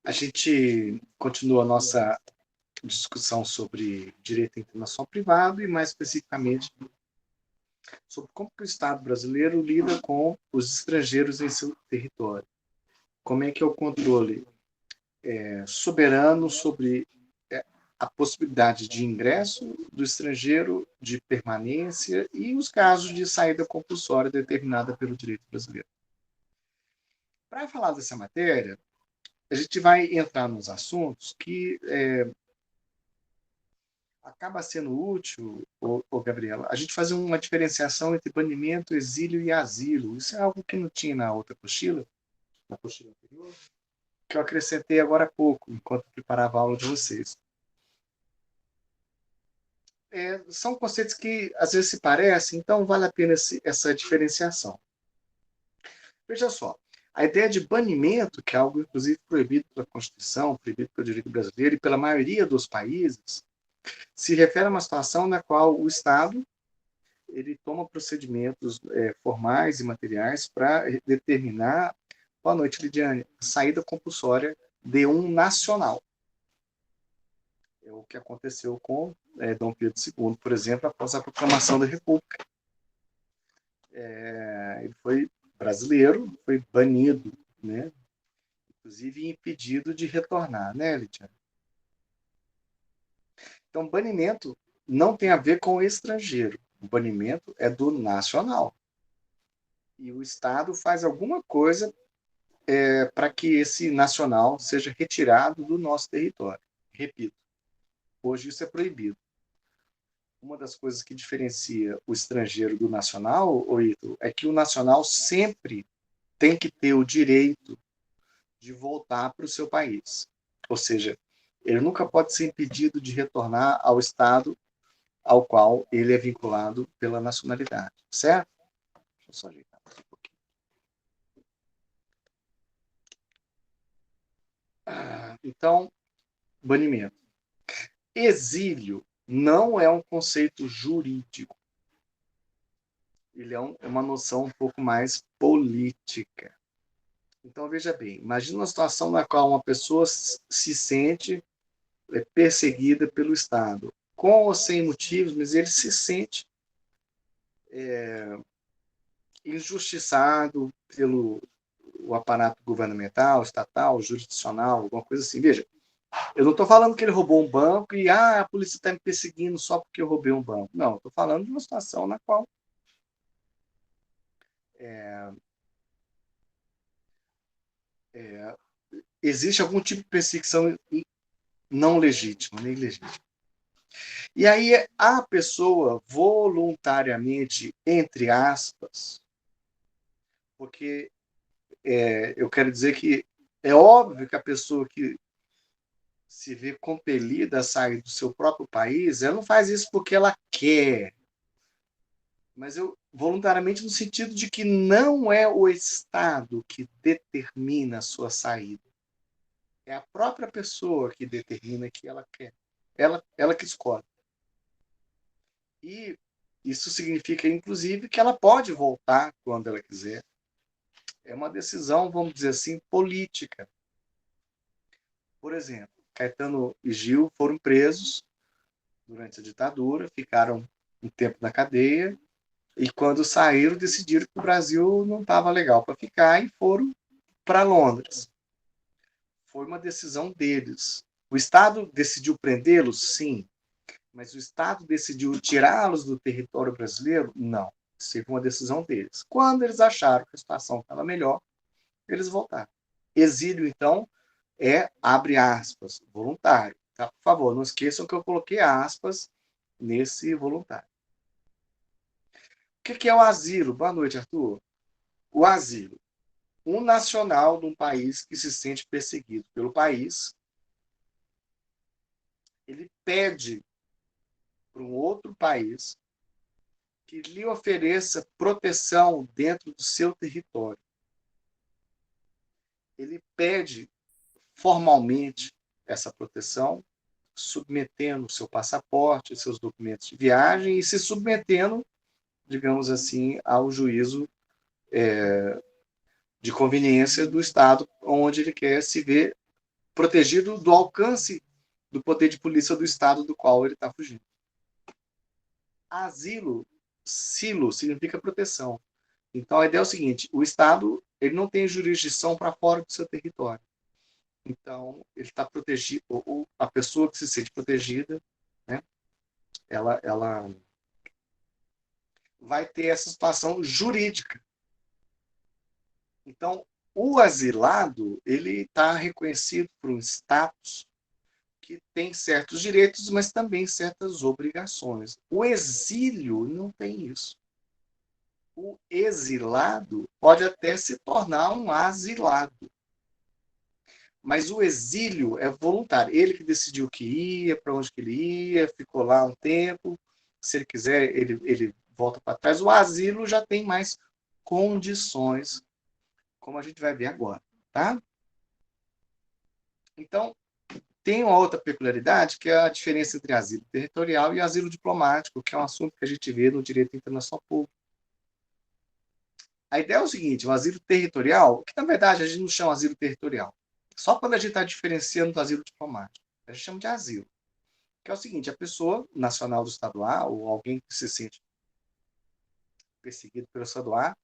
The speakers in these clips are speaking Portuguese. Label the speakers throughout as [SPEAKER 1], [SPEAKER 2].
[SPEAKER 1] A gente continua a nossa discussão sobre direito internacional privado e, mais especificamente, sobre como que o Estado brasileiro lida com os estrangeiros em seu território. Como é que é o controle soberano sobre a possibilidade de ingresso do estrangeiro, de permanência e os casos de saída compulsória determinada pelo direito brasileiro. Para falar dessa matéria, a gente vai entrar nos assuntos que acaba sendo útil, Gabriela, a gente fazer uma diferenciação entre banimento, exílio e asilo. Isso é algo que não tinha na outra apostila, na apostila anterior, que eu acrescentei agora há pouco, enquanto preparava a aula de vocês. São conceitos que às vezes se parecem, então vale a pena essa diferenciação. Veja só, a ideia de banimento, que é algo inclusive proibido pela Constituição, proibido pelo direito brasileiro e pela maioria dos países, se refere a uma situação na qual o Estado ele toma procedimentos formais e materiais para determinar, boa noite, Lidiane, a saída compulsória de um nacional. É o que aconteceu com Dom Pedro II, por exemplo, após a proclamação da República. Ele foi brasileiro, foi banido, né? Inclusive impedido de retornar, né, Lidiane? Então, banimento não tem a ver com o estrangeiro. O banimento é do nacional. E o Estado faz alguma coisa para que esse nacional seja retirado do nosso território. Repito, hoje isso é proibido. Uma das coisas que diferencia o estrangeiro do nacional, Ito, é que o nacional sempre tem que ter o direito de voltar para o seu país. Ou seja, ele nunca pode ser impedido de retornar ao Estado ao qual ele é vinculado pela nacionalidade. Certo? Deixa eu só ajeitar um pouquinho. Então, banimento. Exílio não é um conceito jurídico. Ele é uma noção um pouco mais política. Então, veja bem, imagina uma situação na qual uma pessoa se sente perseguida pelo Estado, com ou sem motivos, mas ele se sente injustiçado pelo o aparato governamental, estatal, jurisdicional, alguma coisa assim. Veja, eu não estou falando que ele roubou um banco e a polícia está me perseguindo só porque eu roubei um banco. Não, estou falando de uma situação na qual existe algum tipo de perseguição não legítima, nem legítima. E aí a pessoa voluntariamente, entre aspas, porque eu quero dizer que é óbvio que a pessoa que se vê compelida a sair do seu próprio país, ela não faz isso porque ela quer, mas eu voluntariamente no sentido de que não é o Estado que determina a sua saída. É a própria pessoa que determina que ela quer. Ela que escolhe. E isso significa, inclusive, que ela pode voltar quando ela quiser. É uma decisão, vamos dizer assim, política. Por exemplo, Caetano e Gil foram presos durante a ditadura, ficaram um tempo na cadeia, e quando saíram, decidiram que o Brasil não estava legal para ficar e foram para Londres. Foi uma decisão deles. O Estado decidiu prendê-los? Sim. Mas o Estado decidiu tirá-los do território brasileiro? Não. Isso foi uma decisão deles. Quando eles acharam que a situação estava melhor, eles voltaram. Exílio, então, abre aspas, voluntário. Tá? Por favor, não esqueçam que eu coloquei aspas nesse voluntário. O que é o asilo? Boa noite, Arthur. O asilo. Um nacional de um país que se sente perseguido pelo país, ele pede para um outro país que lhe ofereça proteção dentro do seu território. Ele pede formalmente essa proteção, submetendo seu passaporte, seus documentos de viagem e se submetendo, digamos assim, ao juízo de conveniência do Estado onde ele quer se ver protegido do alcance do poder de polícia do estado do qual ele está fugindo. Asilo, silo, significa proteção. Então, a ideia é o seguinte, o estado ele não tem jurisdição para fora do seu território. Então, ele está protegido, ou a pessoa que se sente protegida, né, ela vai ter essa situação jurídica. Então, o asilado, ele está reconhecido por um status que tem certos direitos, mas também certas obrigações. O exílio não tem isso. O exilado pode até se tornar um asilado. Mas o exílio é voluntário. Ele que decidiu que ia, para onde que ele ia, ficou lá um tempo. Se ele quiser, ele volta para trás. O asilo já tem mais condições, como a gente vai ver agora. Tá? Então, tem uma outra peculiaridade, que é a diferença entre asilo territorial e asilo diplomático, que é um assunto que a gente vê no direito internacional público. A ideia é o seguinte, o asilo territorial, que na verdade a gente não chama asilo territorial, só quando a gente está diferenciando do asilo diplomático. A gente chama de asilo. Que é o seguinte, a pessoa nacional do Estado A, ou alguém que se sente perseguido pelo Estado A,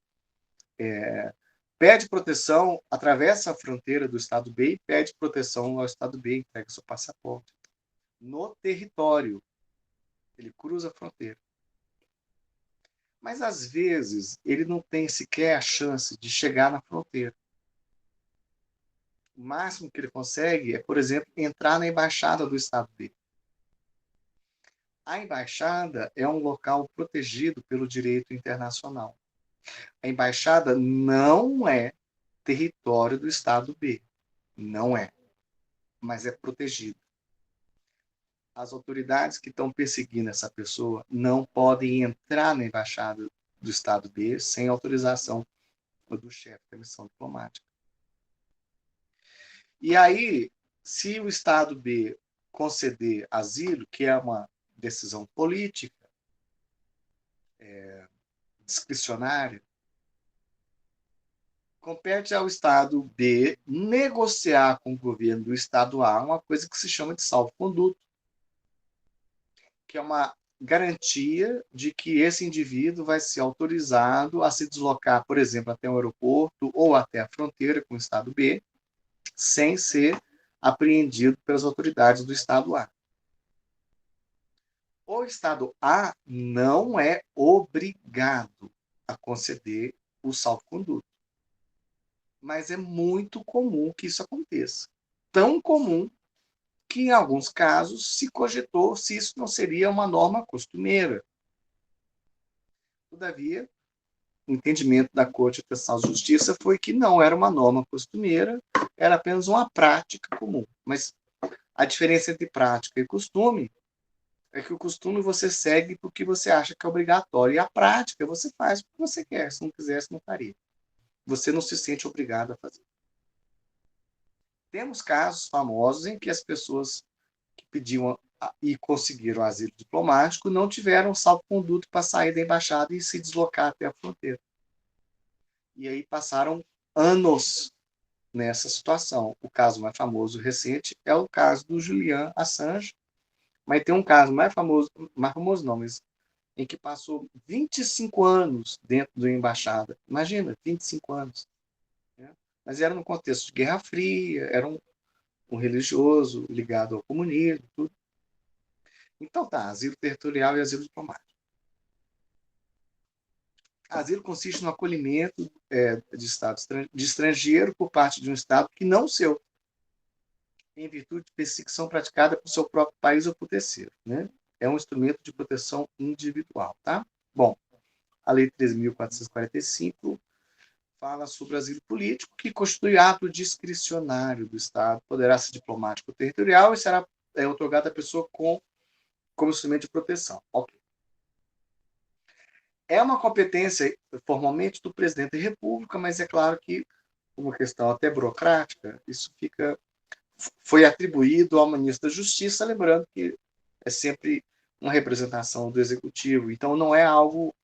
[SPEAKER 1] pede proteção, atravessa a fronteira do Estado B e pede proteção ao Estado B, entrega seu passaporte. No território, ele cruza a fronteira. Mas, às vezes, ele não tem sequer a chance de chegar na fronteira. O máximo que ele consegue é, por exemplo, entrar na embaixada do Estado B. A embaixada é um local protegido pelo direito internacional. A embaixada não é território do Estado B. Não é. Mas é protegido. As autoridades que estão perseguindo essa pessoa não podem entrar na embaixada do Estado B sem autorização do chefe da missão diplomática. E aí, se o Estado B conceder asilo, que é uma decisão política, discricionária, compete ao Estado B negociar com o governo do Estado A uma coisa que se chama de salvo-conduto, que é uma garantia de que esse indivíduo vai ser autorizado a se deslocar, por exemplo, até um aeroporto ou até a fronteira com o Estado B, sem ser apreendido pelas autoridades do Estado A. O Estado A não é obrigado a conceder o salvo-conduto. Mas é muito comum que isso aconteça. Tão comum que, em alguns casos, se cogitou se isso não seria uma norma costumeira. Todavia, o entendimento da Corte Internacional de Justiça foi que não era uma norma costumeira, era apenas uma prática comum. Mas a diferença entre prática e costume é que o costume você segue porque você acha que é obrigatório, e a prática você faz porque você quer. Se não quisesse, não faria. Você não se sente obrigado a fazer. Temos casos famosos em que as pessoas que pediam e conseguiram asilo diplomático não tiveram salvo-conduto para sair da embaixada e se deslocar até a fronteira. E aí passaram anos nessa situação. O caso mais famoso recente é o caso do Julian Assange, mas tem um caso mais famoso não, mas em que passou 25 anos dentro da embaixada. Imagina, 25 anos. Né? Mas era no contexto de Guerra Fria, era um religioso ligado ao comunismo, tudo. Então tá, asilo territorial e asilo diplomático. Asilo consiste no acolhimento de estrangeiro por parte de um Estado que não o seu, em virtude de perseguição praticada por seu próprio país ou por terceiro. Né? É um instrumento de proteção individual. Tá? Bom, a Lei 3.445 fala sobre o asilo político, que constitui ato discricionário do Estado, poderá ser diplomático ou territorial e será otorgado à pessoa como instrumento de proteção. Ok. É uma competência formalmente do presidente da República, mas é claro que, por uma questão até burocrática, isso foi atribuído ao ministro da Justiça, lembrando que é sempre uma representação do Executivo, então não é algo,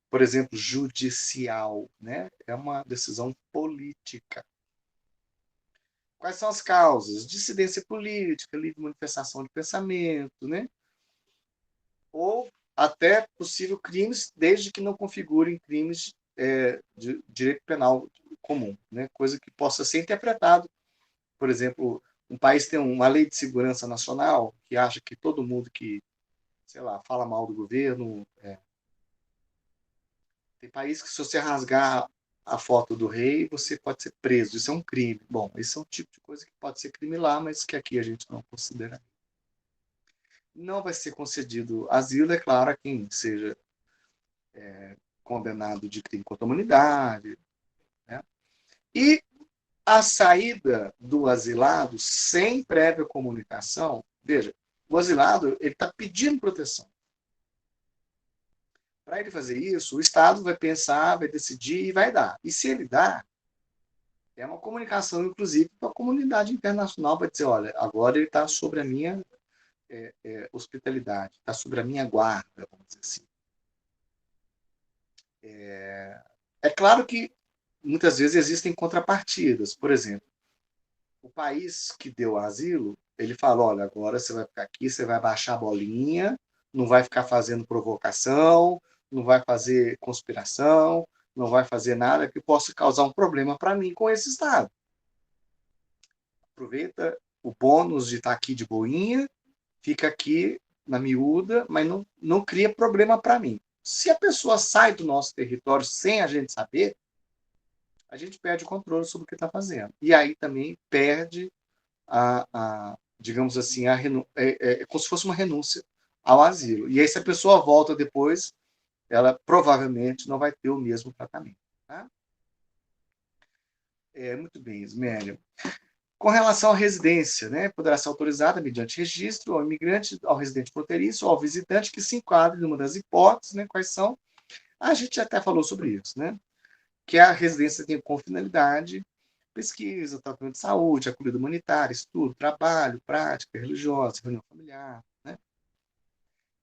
[SPEAKER 1] por exemplo, judicial, né? É uma decisão política. Quais são as causas? Dissidência política, livre manifestação de pensamento, né? Ou até possível crimes, desde que não configurem crimes de direito penal comum, né? Coisa que possa ser interpretado. Por exemplo, um país tem uma lei de segurança nacional que acha que todo mundo que, sei lá, fala mal do governo. Tem país que, se você rasgar a foto do rei, você pode ser preso. Isso é um crime. Bom, esse é um tipo de coisa que pode ser crime lá, mas que aqui a gente não considera. Não vai ser concedido asilo, é claro, a quem seja condenado de crime contra a humanidade. Né? E a saída do asilado sem prévia comunicação, veja, o asilado ele está pedindo proteção. Para ele fazer isso, o Estado vai pensar, vai decidir e vai dar. E se ele dá, é uma comunicação, inclusive, para a comunidade internacional, para dizer, olha, agora ele está sobre a minha hospitalidade, está sobre a minha guarda, vamos dizer assim. É claro que muitas vezes existem contrapartidas. Por exemplo, o país que deu asilo, ele fala, olha, agora você vai ficar aqui, você vai baixar a bolinha, não vai ficar fazendo provocação, não vai fazer conspiração, não vai fazer nada que possa causar um problema para mim com esse Estado. Aproveita o bônus de estar aqui de boinha, fica aqui na miúda, mas não cria problema para mim. Se a pessoa sai do nosso território sem a gente saber, a gente perde o controle sobre o que está fazendo. E aí também perde digamos assim, como se fosse uma renúncia ao asilo. E aí, se a pessoa volta depois, ela provavelmente não vai ter o mesmo tratamento. Tá? Muito bem, Ismélia. Com relação à residência, né, poderá ser autorizada mediante registro ao imigrante, ao residente fronteiriço ou ao visitante que se enquadre numa das hipóteses, né, quais são? A gente até falou sobre isso, né? Que a residência tem como finalidade pesquisa, tratamento de saúde, acolhida humanitária, estudo, trabalho, prática religiosa, reunião familiar, né?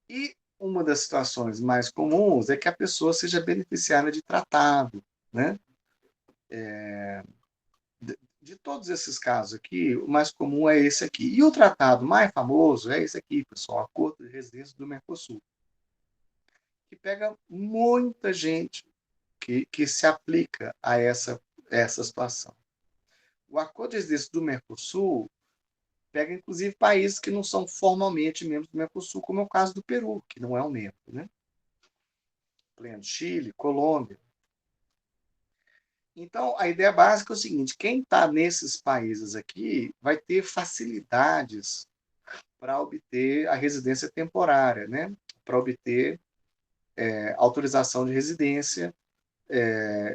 [SPEAKER 1] E uma das situações mais comuns é que a pessoa seja beneficiária de tratado, né? De todos esses casos aqui, o mais comum é esse aqui. E o tratado mais famoso é esse aqui, pessoal, Acordo de Residência do Mercosul, que pega muita gente que se aplica a essa situação. O Acordo de Residência do Mercosul pega, inclusive, países que não são formalmente membros do Mercosul, como é o caso do Peru, que não é um membro, né? Pleno Chile, Colômbia. Então, a ideia básica é o seguinte: quem está nesses países aqui vai ter facilidades para obter a residência temporária, né? Para obter autorização de residência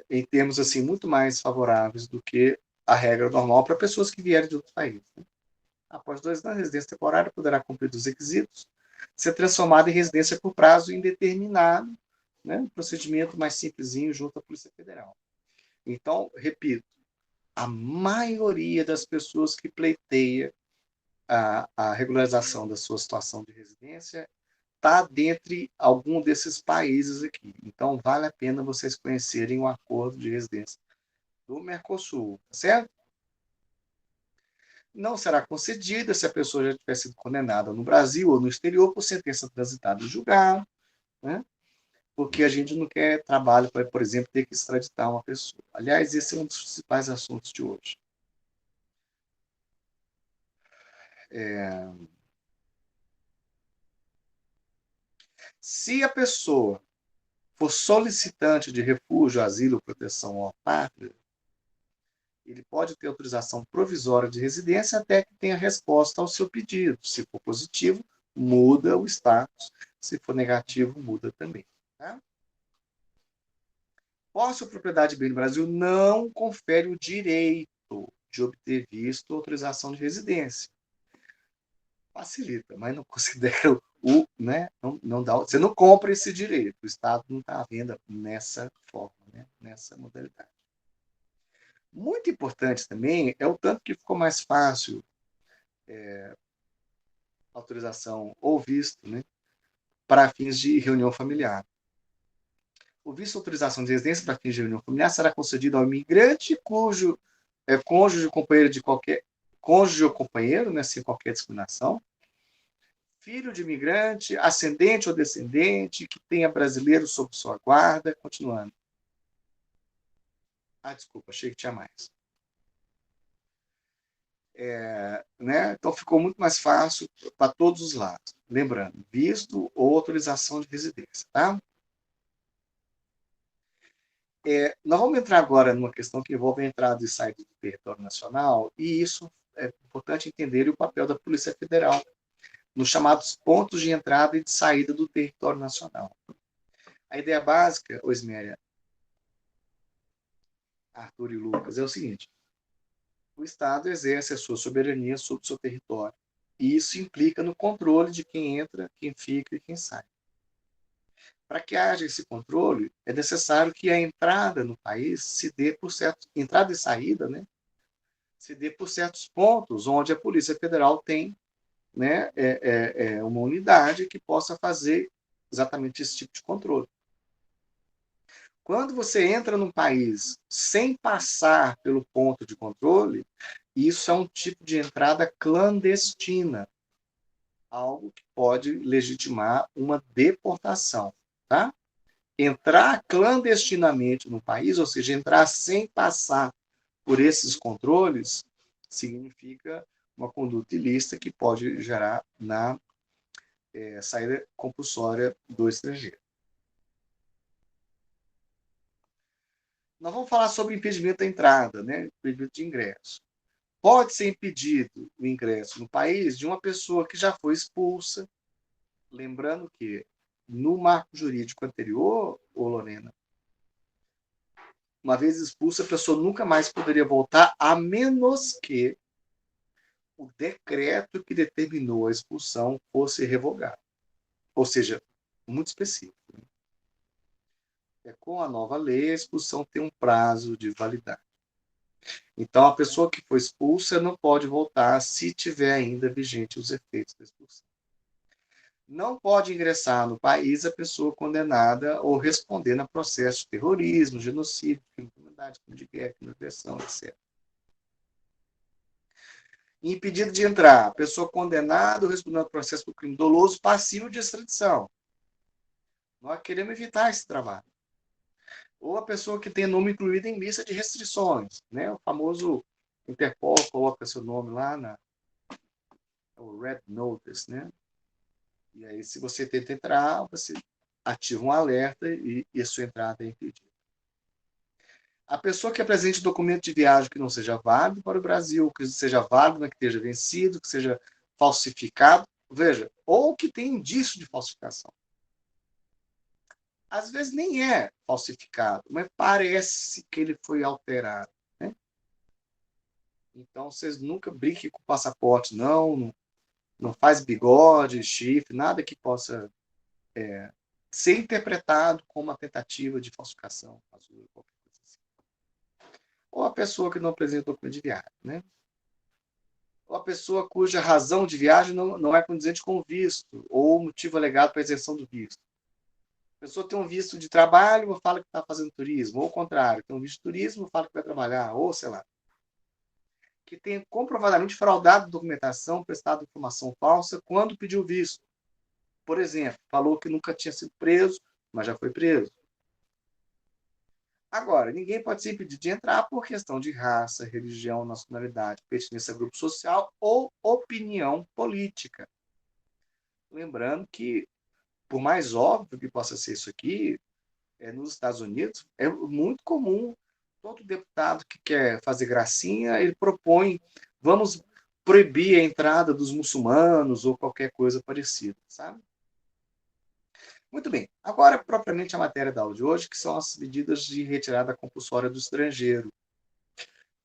[SPEAKER 1] em termos assim muito mais favoráveis do que a regra normal para pessoas que vierem de outros países. Né? Após 2 anos, a residência temporária poderá cumprir os requisitos, ser transformada em residência por prazo indeterminado, né? Um procedimento mais simplesinho junto à Polícia Federal. Então, repito, a maioria das pessoas que pleiteia a regularização da sua situação de residência está dentre algum desses países aqui. Então, vale a pena vocês conhecerem o acordo de residência do Mercosul, certo? Não será concedida se a pessoa já tiver sido condenada no Brasil ou no exterior por sentença transitada em julgado, né? Porque a gente não quer trabalho para, por exemplo, ter que extraditar uma pessoa. Aliás, esse é um dos principais assuntos de hoje. Se a pessoa for solicitante de refúgio, asilo, proteção ou pátria, ele pode ter autorização provisória de residência até que tenha resposta ao seu pedido. Se for positivo, muda o status. Se for negativo, muda também. Tá? Posse ou propriedade de bem no Brasil não confere o direito de obter visto ou autorização de residência. Facilita, mas não considera né? Não dá, você não compra esse direito. O Estado não está à venda nessa forma, né? Nessa modalidade. Muito importante também é o tanto que ficou mais fácil autorização ou visto, né? Para fins de reunião familiar. O visto autorização de residência para fins de reunião familiar será concedido ao imigrante cujo cônjuge, companheiro de qualquer cônjuge ou companheiro, né, sem qualquer discriminação, filho de imigrante, ascendente ou descendente, que tenha brasileiro sob sua guarda, continuando. Desculpa, achei que tinha mais. Né? Então ficou muito mais fácil para todos os lados. Lembrando, visto ou autorização de residência. Tá? Nós vamos entrar agora numa questão que envolve a entrada e saída do território nacional, e isso é importante entender o papel da Polícia Federal nos chamados pontos de entrada e de saída do território nacional. A ideia básica, Osméria, Arthur e Lucas, é o seguinte: o Estado exerce a sua soberania sobre o seu território, e isso implica no controle de quem entra, quem fica e quem sai. Para que haja esse controle, é necessário que a entrada no país se dê por certos, entrada e saída, né, se dê por certos pontos onde a Polícia Federal tem, né, uma unidade que possa fazer exatamente esse tipo de controle. Quando você entra num país sem passar pelo ponto de controle, isso é um tipo de entrada clandestina, algo que pode legitimar uma deportação, tá? Entrar clandestinamente no país, ou seja, entrar sem passar por esses controles, significa uma conduta ilícita que pode gerar na saída compulsória do estrangeiro. Nós vamos falar sobre impedimento da entrada, né? Impedimento de ingresso. Pode ser impedido o ingresso no país de uma pessoa que já foi expulsa, lembrando que no marco jurídico anterior, Lorena, uma vez expulsa, a pessoa nunca mais poderia voltar, a menos que o decreto que determinou a expulsão fosse revogado. Ou seja, muito específico. Com a nova lei, a expulsão tem um prazo de validade. Então, a pessoa que foi expulsa não pode voltar se tiver ainda vigente os efeitos da expulsão. Não pode ingressar no país a pessoa condenada ou respondendo a processo de terrorismo, genocídio, crime de comunidade, crime de guerra, crime de agressão, etc. Impedido de entrar, pessoa condenada ou respondendo a processo por crime doloso passivo de extradição. Nós queremos evitar esse trabalho. Ou a pessoa que tem nome incluído em lista de restrições, né? O famoso Interpol coloca seu nome lá o Red Notice, né? E aí, se você tenta entrar, você ativa um alerta e a sua entrada é impedida. A pessoa que apresente documento de viagem que não seja válido para o Brasil, que seja válido, mas que esteja vencido, que seja falsificado, veja, ou que tem indício de falsificação. Às vezes nem é falsificado, mas parece que ele foi alterado. Né? Então, vocês nunca brinquem com o passaporte, não faz bigode, chifre, nada que possa ser interpretado como uma tentativa de falsificação, qualquer coisa assim. Ou a pessoa que não apresenta documento de viagem, né? Ou a pessoa cuja razão de viagem não é condizente com o visto, ou motivo alegado para a isenção do visto. A pessoa tem um visto de trabalho, ou fala que está fazendo turismo, ou ao contrário, tem um visto de turismo, fala que vai trabalhar, ou sei lá. Que tenha comprovadamente fraudado documentação, prestado informação falsa quando pediu visto. Por exemplo, falou que nunca tinha sido preso, mas já foi preso. Agora, ninguém pode ser impedido de entrar por questão de raça, religião, nacionalidade, pertença a grupo social ou opinião política. Lembrando que, por mais óbvio que possa ser isso aqui, nos Estados Unidos é muito comum, todo deputado que quer fazer gracinha, ele propõe, vamos proibir a entrada dos muçulmanos ou qualquer coisa parecida, sabe? Muito bem. Agora, propriamente a matéria da aula de hoje, que são as medidas de retirada compulsória do estrangeiro.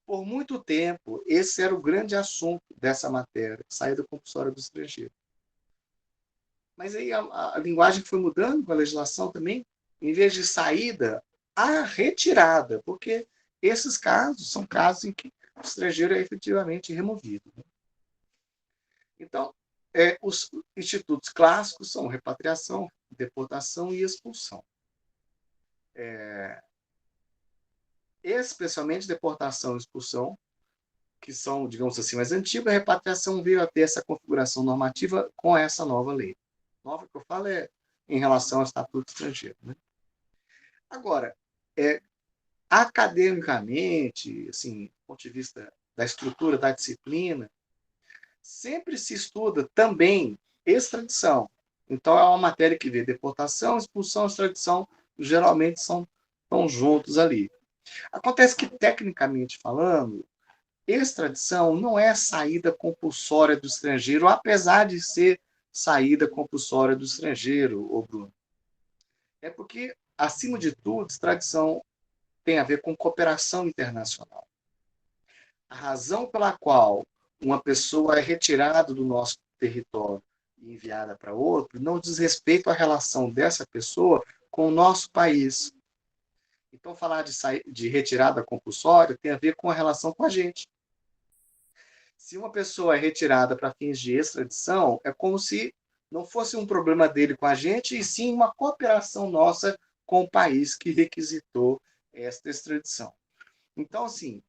[SPEAKER 1] Por muito tempo, esse era o grande assunto dessa matéria, saída compulsória do estrangeiro. Mas aí a linguagem foi mudando com a legislação também, em vez de saída, a retirada, porque esses casos são casos em que o estrangeiro é efetivamente removido. Então, os institutos clássicos são repatriação, deportação e expulsão. Especialmente deportação e expulsão, que são, digamos assim, mais antigos, a repatriação veio a ter essa configuração normativa com essa nova lei. Nova que eu falo é em relação ao Estatuto Estrangeiro. Né? Agora, academicamente, assim, do ponto de vista da estrutura da disciplina, sempre se estuda também extradição. Então, é uma matéria que vê deportação, expulsão, extradição, geralmente estão juntos ali. Acontece que, tecnicamente falando, extradição não é saída compulsória do estrangeiro, apesar de ser saída compulsória do estrangeiro, ô Bruno. É porque, acima de tudo, extradição tem a ver com cooperação internacional. A razão pela qual uma pessoa é retirada do nosso território e enviada para outro não diz respeito à relação dessa pessoa com o nosso país. Então, falar de retirada compulsória tem a ver com a relação com a gente. Se uma pessoa é retirada para fins de extradição, é como se não fosse um problema dele com a gente, e sim uma cooperação nossa com o país que requisitou esta extradição. Então, assim,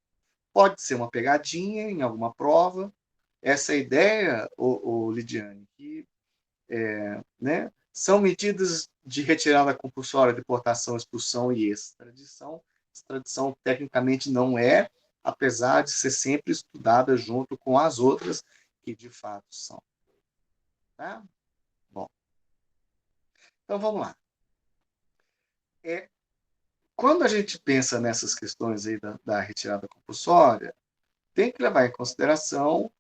[SPEAKER 1] pode ser uma pegadinha em alguma prova. Essa ideia, Lidiane, que né, são medidas de retirada compulsória, deportação, expulsão e extradição. Extradição, tecnicamente, não é, apesar de ser sempre estudada junto com as outras, que de fato são. Tá? Bom, então vamos lá. Quando a gente pensa nessas questões aí da retirada compulsória, tem que levar em consideração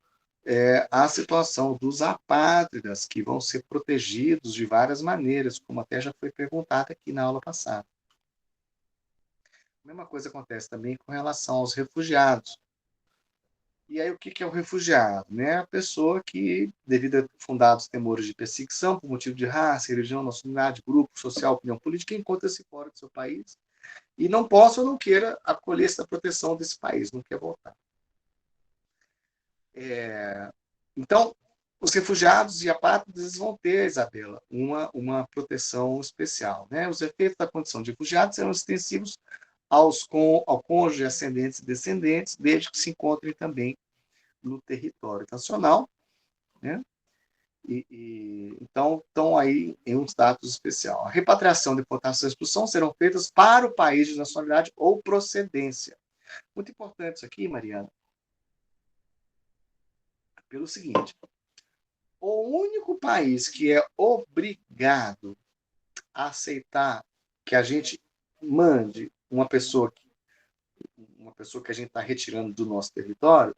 [SPEAKER 1] a situação dos apátridas, que vão ser protegidos de várias maneiras, como até já foi perguntado aqui na aula passada. A mesma coisa acontece também com relação aos refugiados. E aí, o que é o refugiado? Né? A pessoa que, devido a fundados temores de perseguição, por motivo de raça, religião, nacionalidade, grupo social, opinião política, encontra-se fora do seu país e não possa ou não queira acolher essa proteção desse país, não quer voltar. Então, os refugiados e apátridas vão ter, Isabela, uma proteção especial. Né? Os efeitos da condição de refugiados serão extensivos ao cônjuge, ascendentes e descendentes, desde que se encontrem também no território nacional. Né? Então, estão aí em um status especial. A repatriação, deportação e expulsão serão feitas para o país de nacionalidade ou procedência. Muito importante isso aqui, Mariana, pelo seguinte: o único país que é obrigado a aceitar que a gente mande uma pessoa que a gente está retirando do nosso território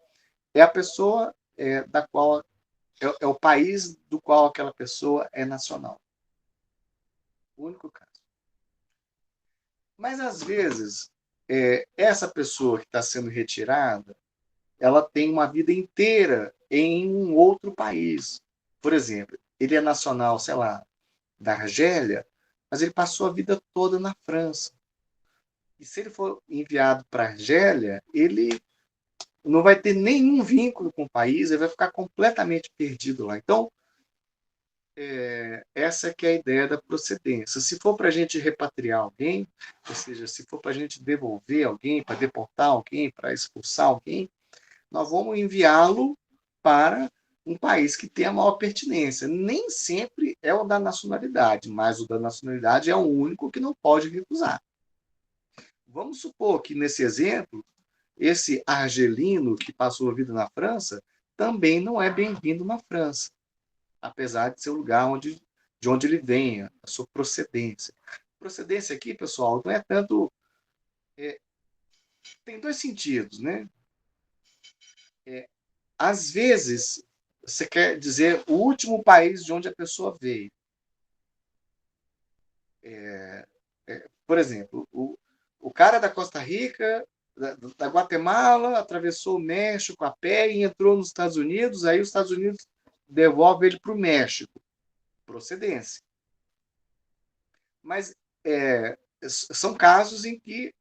[SPEAKER 1] é a pessoa da qual é o país do qual aquela pessoa é nacional. O único caso. Mas às vezes essa pessoa que está sendo retirada, ela tem uma vida inteira em um outro país. Por exemplo, ele é nacional, sei lá, da Argélia, mas ele passou a vida toda na França. E se ele for enviado para a Argélia, ele não vai ter nenhum vínculo com o país, ele vai ficar completamente perdido lá. Então, essa que é a ideia da procedência. Se for para a gente repatriar alguém, ou seja, se for para a gente devolver alguém, para deportar alguém, para expulsar alguém, nós vamos enviá-lo para um país que tem a maior pertinência. Nem sempre é o da nacionalidade, mas o da nacionalidade é o único que não pode recusar. Vamos supor que, nesse exemplo, esse argelino que passou a vida na França também não é bem-vindo na França, apesar de ser o lugar de onde ele venha, a sua procedência. Procedência aqui, pessoal, não é tanto... tem dois sentidos, né? Às vezes, você quer dizer o último país de onde a pessoa veio. Por exemplo, o cara da Costa Rica, da Guatemala, atravessou o México a pé e entrou nos Estados Unidos, aí os Estados Unidos devolve ele para o México. Procedência. Mas são casos em que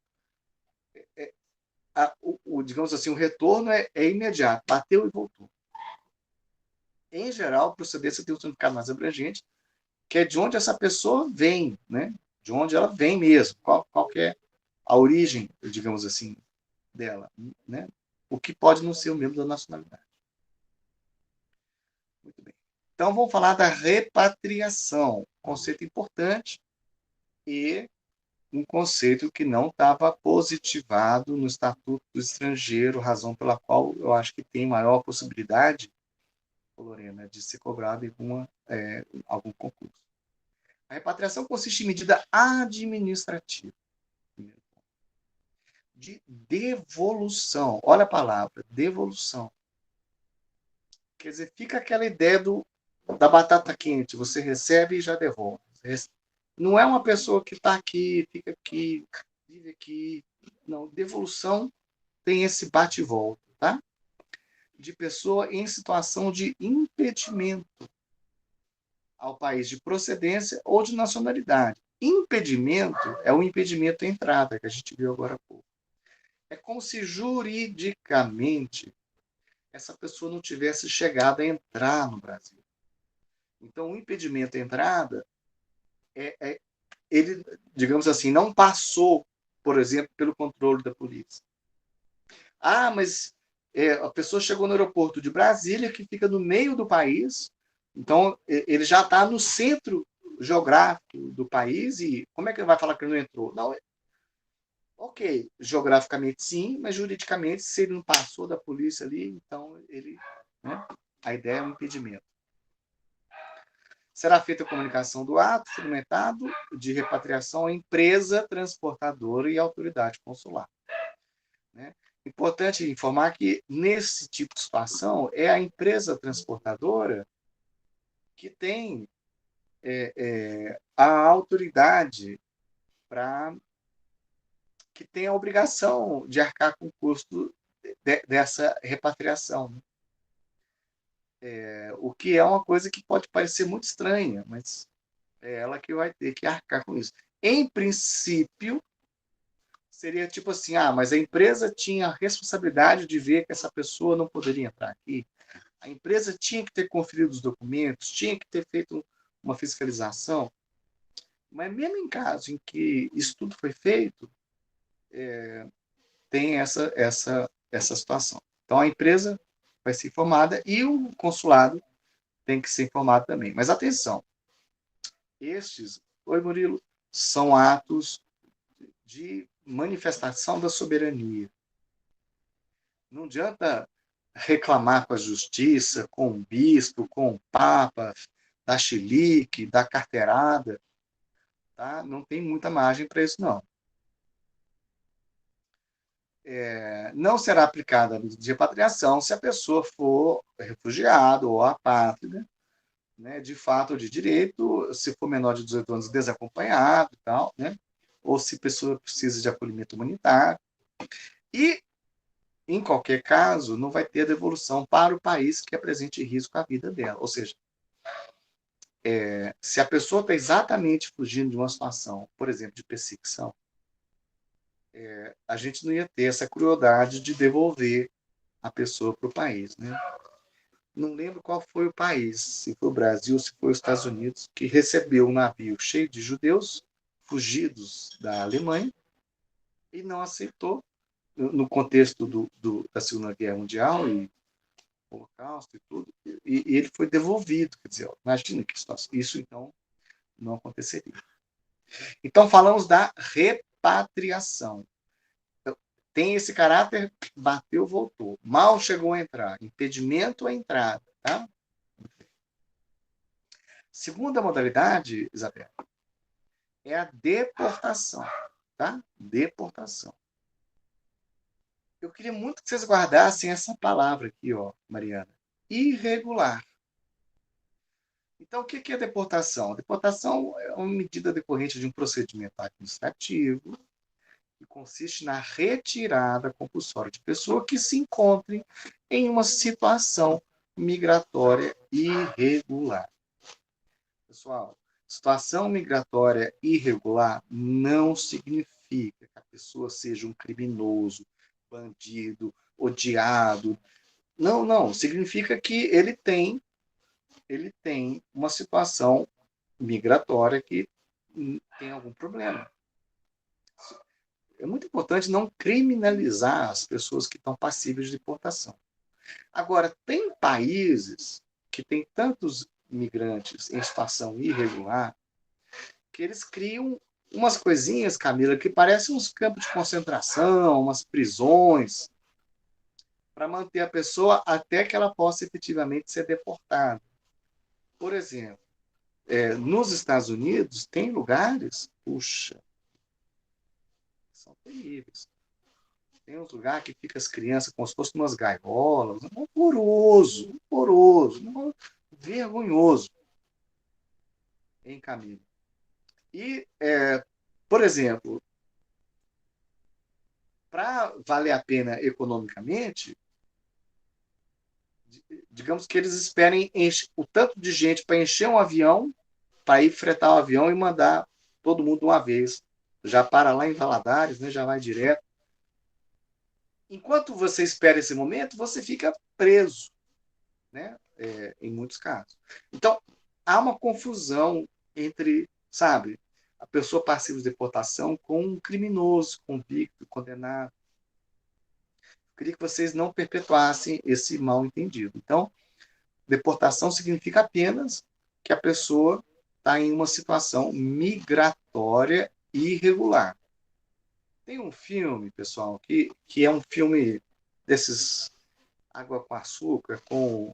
[SPEAKER 1] digamos assim, o retorno é imediato, bateu e voltou. Em geral, procedência tem um significado mais abrangente, que é de onde essa pessoa vem, né? De onde ela vem mesmo, qual que é a origem, digamos assim, dela, né? o que pode não ser o mesmo da nacionalidade. Muito bem. Então, vamos falar da repatriação, conceito importante e um conceito que não estava positivado no Estatuto do Estrangeiro, razão pela qual eu acho que tem maior possibilidade, Lorena, de ser cobrado em algum concurso. A repatriação consiste em medida administrativa de devolução. Olha a palavra, devolução. Quer dizer, fica aquela ideia da batata quente, você recebe e já devolve. Não é uma pessoa que está aqui, fica aqui, vive aqui. Não, devolução tem esse bate e volta, tá? De pessoa em situação de impedimento ao país de procedência ou de nacionalidade. Impedimento é o impedimento à entrada, que a gente viu agora há pouco. É como se juridicamente essa pessoa não tivesse chegado a entrar no Brasil. Então, o impedimento à entrada ele, digamos assim, não passou, por exemplo, pelo controle da polícia. Ah, mas a pessoa chegou no aeroporto de Brasília, que fica no meio do país, então ele já está no centro geográfico do país, e como é que ele vai falar que ele não entrou? Não, ok, geograficamente sim, mas juridicamente, se ele não passou da polícia ali, então ele, né, a ideia é um impedimento. Será feita a comunicação do ato fundamentado de repatriação à empresa transportadora e autoridade consular. Né? Importante informar que, nesse tipo de situação, é a empresa transportadora que tem a autoridade que tem a obrigação de arcar com o custo dessa repatriação. Né? O que é uma coisa que pode parecer muito estranha, mas é ela que vai ter que arcar com isso. Em princípio, seria tipo assim, mas a empresa tinha a responsabilidade de ver que essa pessoa não poderia entrar aqui. A empresa tinha que ter conferido os documentos, tinha que ter feito uma fiscalização. Mas mesmo em caso em que isso tudo foi feito, tem essa situação. Então, a empresa vai ser informada e o consulado tem que ser informado também. Mas atenção, oi Murilo, são atos de manifestação da soberania. Não adianta reclamar com a justiça, com o bispo, com o papa, dar chilique, dar carteirada. Tá? Não tem muita margem para isso, não. Não será aplicada a medida de repatriação se a pessoa for refugiado ou apátrida, né, de fato ou de direito, se for menor de 18 anos desacompanhado e tal, né, ou se a pessoa precisa de acolhimento humanitário. E, em qualquer caso, não vai ter devolução para o país que apresente risco à vida dela. Ou seja, se a pessoa está exatamente fugindo de uma situação, por exemplo, de perseguição, a gente não ia ter essa crueldade de devolver a pessoa para o país. Né? Não lembro qual foi o país, se foi o Brasil, se foi os Estados Unidos, que recebeu um navio cheio de judeus fugidos da Alemanha e não aceitou, no contexto da Segunda Guerra Mundial e Holocausto e tudo, e ele foi devolvido. Quer dizer, imagina que situação. Isso, então, não aconteceria. Então, falamos da repatriação. Tem esse caráter, bateu, voltou. Mal chegou a entrar. Impedimento à entrada. Tá? Segunda modalidade, Isabel, é a deportação. Tá? Deportação. Eu queria muito que vocês guardassem essa palavra aqui, ó, Mariana. Irregular. Então, o que é deportação? A deportação é uma medida decorrente de um procedimento administrativo que consiste na retirada compulsória de pessoa que se encontre em uma situação migratória irregular. Pessoal, situação migratória irregular não significa que a pessoa seja um criminoso, bandido, odiado. Não, não. Significa que ele tem uma situação migratória que tem algum problema. é muito importante não criminalizar as pessoas que estão passíveis de deportação. Agora, tem países que têm tantos imigrantes em situação irregular que eles criam umas coisinhas, Camila, que parecem uns campos de concentração, umas prisões, para manter a pessoa até que ela possa efetivamente ser deportada. Por exemplo, nos Estados Unidos, tem lugares, puxa, são terríveis. Tem uns lugares que fica as crianças como se fossem umas gaiolas. Horroroso, horroroso, vergonhoso em caminho. E, por exemplo, para valer a pena economicamente, digamos que eles esperem o tanto de gente para encher um avião, para ir fretar o avião e mandar todo mundo de uma vez. Já para lá em Valadares, né, já vai direto. Enquanto você espera esse momento, você fica preso, né? Em muitos casos. Então, há uma confusão entre, sabe, a pessoa passiva de deportação com um criminoso, convicto, condenado. Eu queria que vocês não perpetuassem esse mal-entendido. Então, deportação significa apenas que a pessoa está em uma situação migratória irregular. Tem um filme, pessoal, que é um filme desses água com açúcar, com...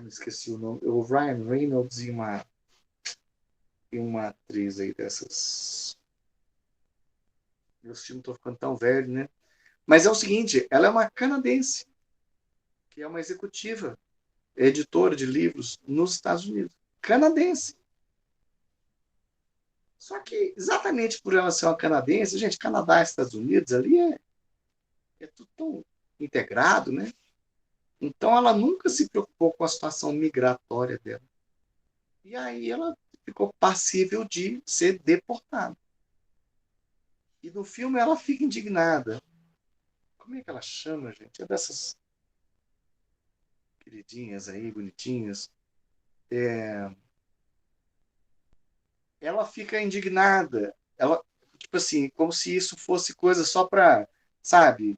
[SPEAKER 1] me esqueci o nome. O Ryan Reynolds e uma atriz aí dessas... Meus filmes estão ficando tão velhos, né? Mas é o seguinte, ela é uma canadense, que é uma executiva, editora de livros nos Estados Unidos. Canadense. Só que, exatamente por ela ser uma canadense, gente, Canadá e Estados Unidos ali é tudo tão integrado, né? Então, ela nunca se preocupou com a situação migratória dela. E aí ela ficou passível de ser deportada. E no filme ela fica indignada. Como é que ela chama, gente? É dessas queridinhas aí, bonitinhas. Ela fica indignada. Ela, tipo assim, como se isso fosse coisa só para, sabe,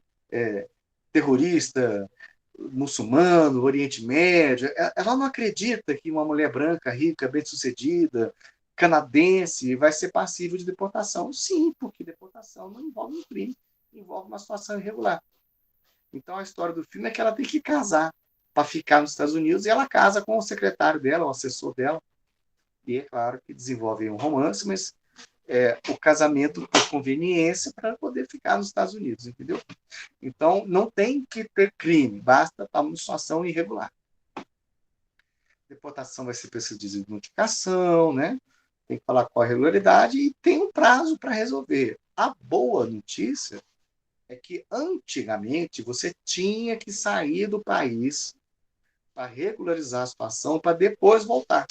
[SPEAKER 1] terrorista, muçulmano, Oriente Médio. Ela não acredita que uma mulher branca, rica, bem-sucedida, canadense, vai ser passível de deportação. Sim, porque deportação não envolve um crime, envolve uma situação irregular. Então, a história do filme é que ela tem que casar para ficar nos Estados Unidos e ela casa com o secretário dela, o assessor dela. E é claro que desenvolve um romance, mas o casamento por conveniência para poder ficar nos Estados Unidos, entendeu? Então, não tem que ter crime, basta estar numa situação irregular. Deportação vai ser preciso de notificação, né? Tem que falar qual a regularidade e tem um prazo para resolver. A boa notícia é que antigamente você tinha que sair do país para regularizar a situação para depois voltar.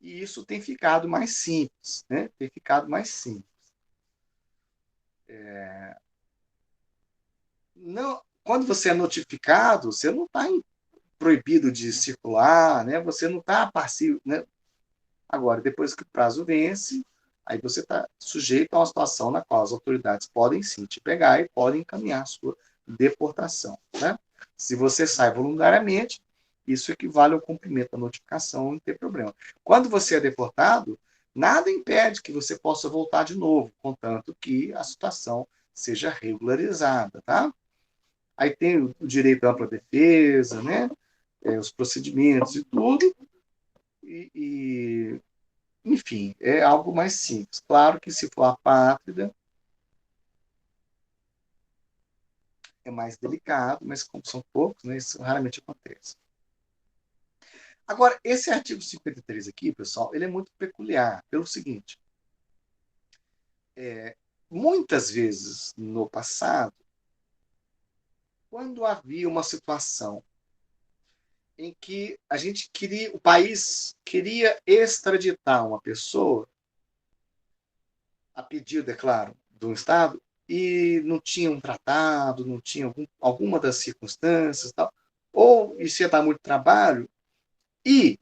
[SPEAKER 1] E isso tem ficado mais simples, né? Tem ficado mais simples. Não, quando você é notificado, você não está proibido de circular, né? Você não está passivo, né? Agora, depois que o prazo vence, aí você está sujeito a uma situação na qual as autoridades podem sim te pegar e podem encaminhar a sua deportação, né? Se você sai voluntariamente, isso equivale ao cumprimento da notificação, não tem problema. Quando você é deportado, nada impede que você possa voltar de novo, contanto que a situação seja regularizada, tá? Aí tem o direito à ampla defesa, né? Os procedimentos e tudo. Enfim, é algo mais simples. Claro que se for apátrida, é mais delicado, mas como são poucos, né, isso raramente acontece. Agora, esse artigo 53 aqui, pessoal, ele é muito peculiar, pelo seguinte. Muitas vezes, no passado, quando havia uma situação em que o país queria extraditar uma pessoa, a pedido, é claro, do Estado, e não tinha um tratado, não tinha alguma das circunstâncias, tal, ou isso ia dar muito trabalho, e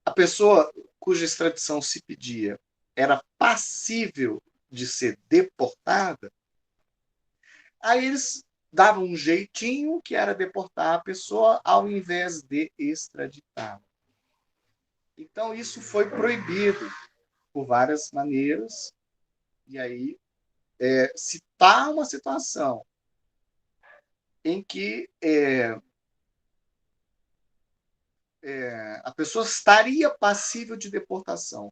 [SPEAKER 1] a pessoa cuja extradição se pedia era passível de ser deportada, aí eles davam um jeitinho que era deportar a pessoa ao invés de extraditá-la. Então, isso foi proibido por várias maneiras, e aí, se está uma situação em que a pessoa estaria passível de deportação,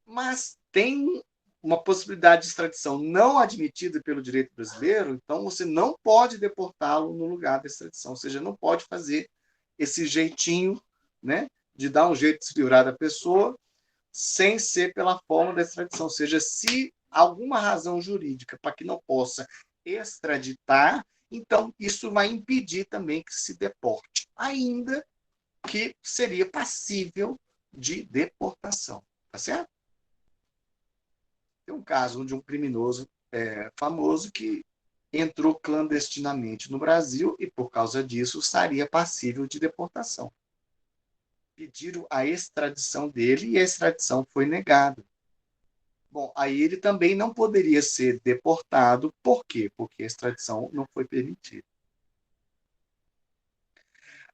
[SPEAKER 1] mas tem uma possibilidade de extradição não admitida pelo direito brasileiro, então você não pode deportá-lo no lugar da extradição, ou seja, não pode fazer esse jeitinho, né, de dar um jeito de se livrar da pessoa sem ser pela forma da extradição, ou seja, se alguma razão jurídica para que não possa extraditar, então isso vai impedir também que se deporte, ainda que seria passível de deportação, tá certo? Tem um caso de um criminoso famoso que entrou clandestinamente no Brasil e, por causa disso, estaria passível de deportação. Pediram a extradição dele e a extradição foi negada. Bom, aí ele também não poderia ser deportado. Por quê? Porque a extradição não foi permitida.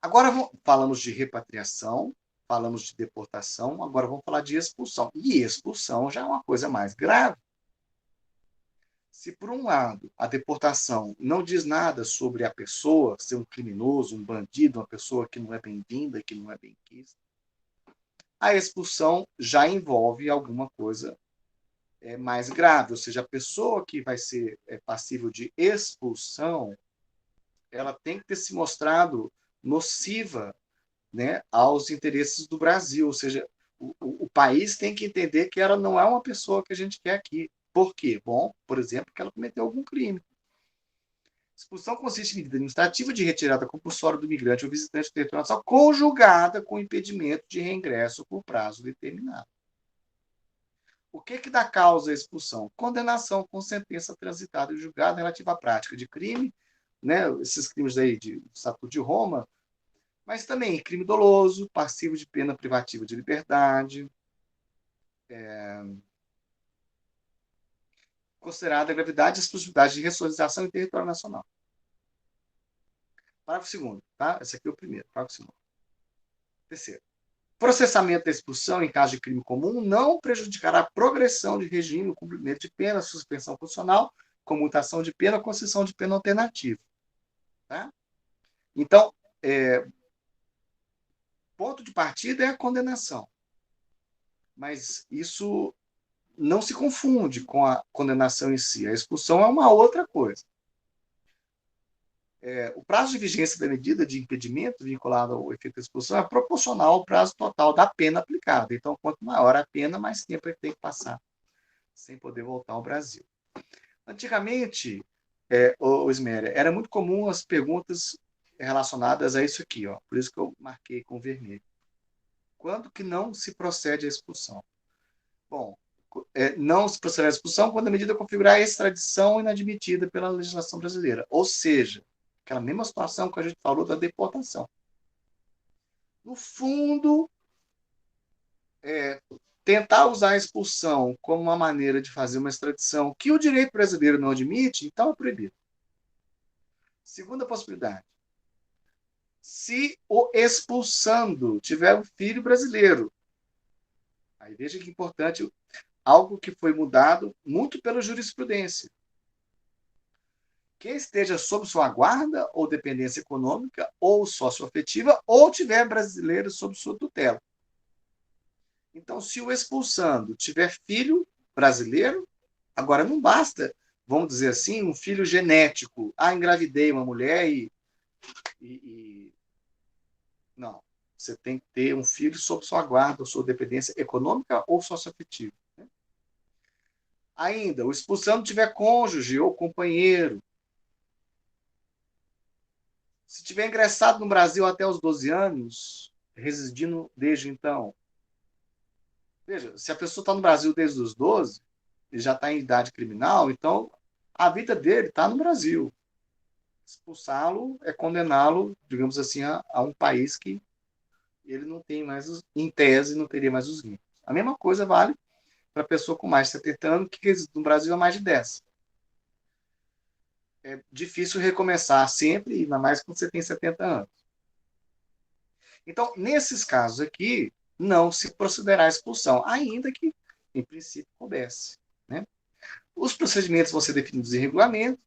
[SPEAKER 1] Agora falamos de repatriação, falamos de deportação, agora vamos falar de expulsão. E expulsão já é uma coisa mais grave. Se, por um lado, a deportação não diz nada sobre a pessoa ser um criminoso, um bandido, uma pessoa que não é bem-vinda, que não é bem-quista, a expulsão já envolve alguma coisa mais grave, ou seja, a pessoa que vai ser passível de expulsão, ela tem que ter se mostrado nociva, né, aos interesses do Brasil, ou seja, o país tem que entender que ela não é uma pessoa que a gente quer aqui. Por quê? Bom, por exemplo, que ela cometeu algum crime. Expulsão consiste em medida administrativa de retirada compulsória do migrante ou visitante do território nacional, conjugada com impedimento de reingresso por prazo determinado. O que dá causa à expulsão? Condenação com sentença transitada e julgada relativa à prática de crime, né, esses crimes aí de Estatuto de Roma, mas também crime doloso, passivo de pena privativa de liberdade, considerada a gravidade e exclusividade de ressocialização em território nacional. Parágrafo 2º, tá? Esse aqui é o primeiro, parágrafo 2º. Terceiro. Processamento da expulsão em caso de crime comum não prejudicará a progressão de regime, o cumprimento de pena, suspensão condicional, comutação de pena, concessão de pena alternativa. Tá? Então, ponto de partida é a condenação. Mas isso não se confunde com a condenação em si. A expulsão é uma outra coisa. O prazo de vigência da medida de impedimento vinculado ao efeito da expulsão é proporcional ao prazo total da pena aplicada. Então, quanto maior a pena, mais tempo ele tem que passar sem poder voltar ao Brasil. Antigamente, o Isméria, era muito comum as perguntas relacionadas a isso aqui, ó. Por isso que eu marquei com vermelho. Quando que não se procede à expulsão? Bom, não se procede à expulsão quando a medida configurar a extradição inadmitida pela legislação brasileira. Ou seja, aquela mesma situação que a gente falou da deportação. No fundo, tentar usar a expulsão como uma maneira de fazer uma extradição que o direito brasileiro não admite, então é proibido. Segunda possibilidade. Se o expulsando tiver um filho brasileiro, aí veja que importante, algo que foi mudado muito pela jurisprudência. Que esteja sob sua guarda ou dependência econômica ou socioafetiva ou tiver brasileiro sob sua tutela. Então, se o expulsando tiver filho brasileiro, agora não basta, vamos dizer assim, um filho genético. Engravidei uma mulher e... Não. Você tem que ter um filho sob sua guarda ou sua dependência econômica ou socioafetiva. Né? Ainda, o expulsando tiver cônjuge ou companheiro. Se tiver ingressado no Brasil até os 12 anos, residindo desde então. Veja, se a pessoa está no Brasil desde os 12, ele já está em idade criminal, então a vida dele está no Brasil. Expulsá-lo é condená-lo, digamos assim, a um país que ele não tem mais, em tese, não teria mais os vínculos. A mesma coisa vale para a pessoa com mais de 70 anos, que no Brasil é mais de 10. É difícil recomeçar sempre, ainda mais quando você tem 70 anos. Então, nesses casos aqui, não se procederá à expulsão, ainda que, em princípio, coubesse. Né? Os procedimentos vão ser definidos em regulamento,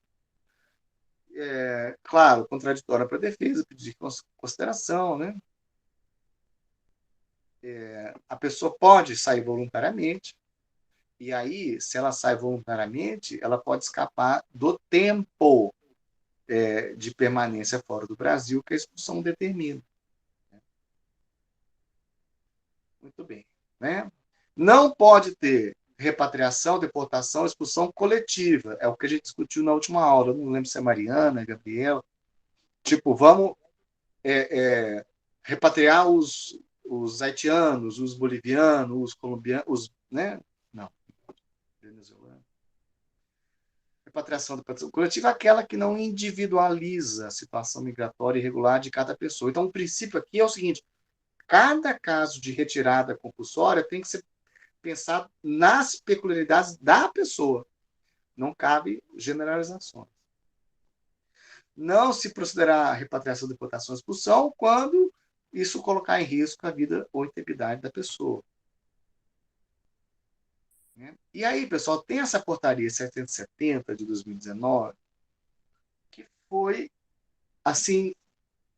[SPEAKER 1] claro, contraditório para a defesa, pedir consideração, né? A pessoa pode sair voluntariamente, e aí, se ela sai voluntariamente, ela pode escapar do tempo de permanência fora do Brasil que a expulsão determina. Muito bem. Né? Não pode ter repatriação, deportação, expulsão coletiva. É o que a gente discutiu na última aula. Eu não lembro se é Mariana, Gabriel. Tipo, vamos repatriar os haitianos, os bolivianos, os colombianos, né? Não, venezuelanos. Repatriação, deportação coletiva é aquela que não individualiza a situação migratória irregular de cada pessoa. Então, o princípio aqui é o seguinte: cada caso de retirada compulsória tem que ser pensado nas peculiaridades da pessoa. Não cabe generalizações. Não se procederá a repatriação, deportação, expulsão quando isso colocar em risco a vida ou integridade da pessoa. E aí, pessoal, tem essa portaria 770 de 2019 que foi, assim,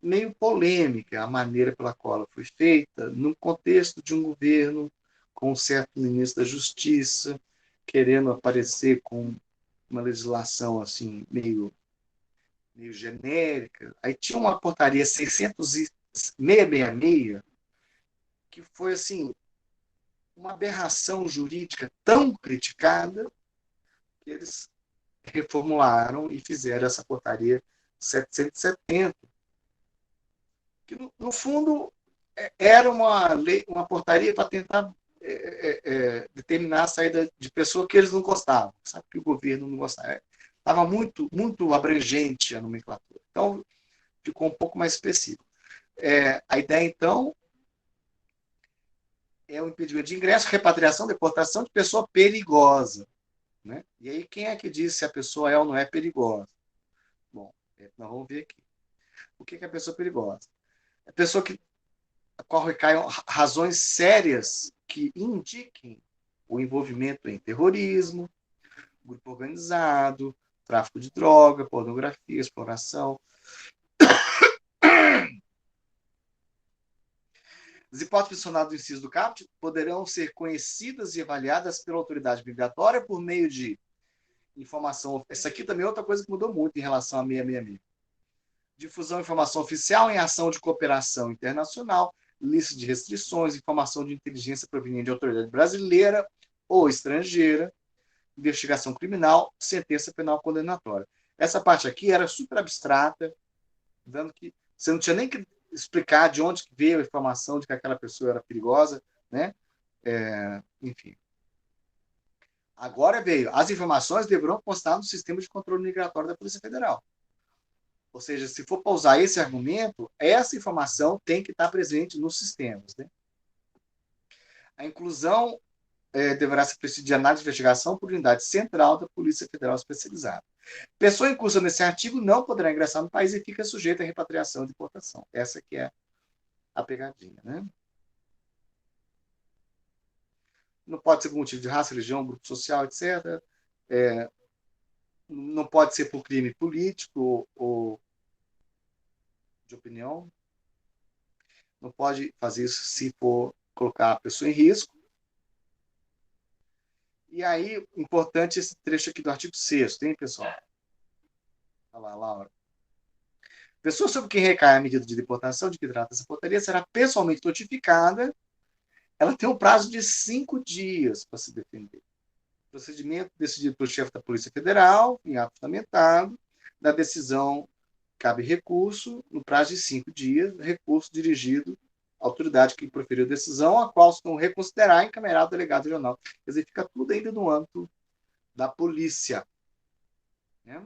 [SPEAKER 1] meio polêmica a maneira pela qual ela foi feita no contexto de um governo com um certo ministro da Justiça querendo aparecer com uma legislação assim meio genérica. Aí tinha uma portaria 666 que foi assim uma aberração jurídica tão criticada que eles reformularam e fizeram essa portaria 770, que no fundo era uma lei, uma portaria para tentar determinar a saída de pessoa que eles não gostavam, sabe, que o governo não gostava. Estava muito abrangente a nomenclatura. Então, ficou um pouco mais específico. A ideia, então, é o impedimento de ingresso, repatriação, deportação de pessoa perigosa. Né? E aí, quem é que diz se a pessoa é ou não é perigosa? Bom, nós vamos ver aqui. O que é a pessoa perigosa? É a pessoa que a qual recaiam razões sérias que indiquem o envolvimento em terrorismo, grupo organizado, tráfico de droga, pornografia, exploração. As hipóteses mencionadas no inciso do caput poderão ser conhecidas e avaliadas pela autoridade migratória por meio de informação. Essa aqui também é outra coisa que mudou muito em relação a 666. Difusão de informação oficial em ação de cooperação internacional, lista de restrições, informação de inteligência proveniente de autoridade brasileira ou estrangeira, investigação criminal, sentença penal condenatória. Essa parte aqui era super abstrata, dando que você não tinha nem que explicar de onde veio a informação de que aquela pessoa era perigosa, né? Enfim. Agora veio, as informações deverão constar no sistema de controle migratório da Polícia Federal. Ou seja, se for para usar esse argumento, essa informação tem que estar presente nos sistemas. Né? A inclusão deverá ser precedida de análise de investigação por unidade central da Polícia Federal Especializada. Pessoa inclusa nesse artigo não poderá ingressar no país e fica sujeita à repatriação e deportação. Essa que é a pegadinha. Né? Não pode ser por motivo de raça, religião, grupo social, etc. Não pode ser por crime político ou de opinião. Não pode fazer isso se for colocar a pessoa em risco. E aí, importante esse trecho aqui do artigo 6º, hein, pessoal? Olha lá, Laura. Pessoa sobre quem recai a medida de deportação de que trata essa portaria será pessoalmente notificada. Ela tem um prazo de 5 dias para se defender. Procedimento decidido pelo chefe da Polícia Federal, em ato fundamentado. Da decisão, cabe recurso, no prazo de 5 dias, recurso dirigido à autoridade que proferiu a decisão, a qual, se não reconsiderar, encaminhará o delegado regional. Quer dizer, fica tudo ainda no âmbito da polícia. Né?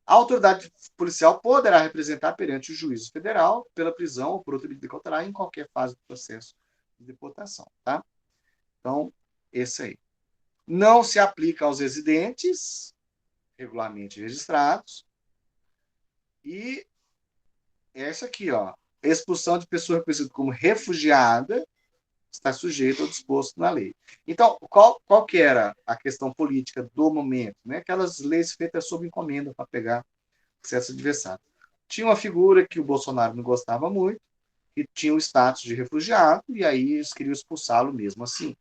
[SPEAKER 1] A autoridade policial poderá representar perante o juízo federal pela prisão ou por outra medida cautelar em qualquer fase do processo de deportação. Tá? Então, esse aí. Não se aplica aos residentes regularmente registrados. E essa aqui, ó, expulsão de pessoa reconhecida como refugiada está sujeito ao disposto na lei. Então, qual que era a questão política do momento? Né? Aquelas leis feitas sob encomenda para pegar acesso adversário. Tinha uma figura que o Bolsonaro não gostava muito, que tinha o status de refugiado, e aí eles queriam expulsá-lo mesmo assim.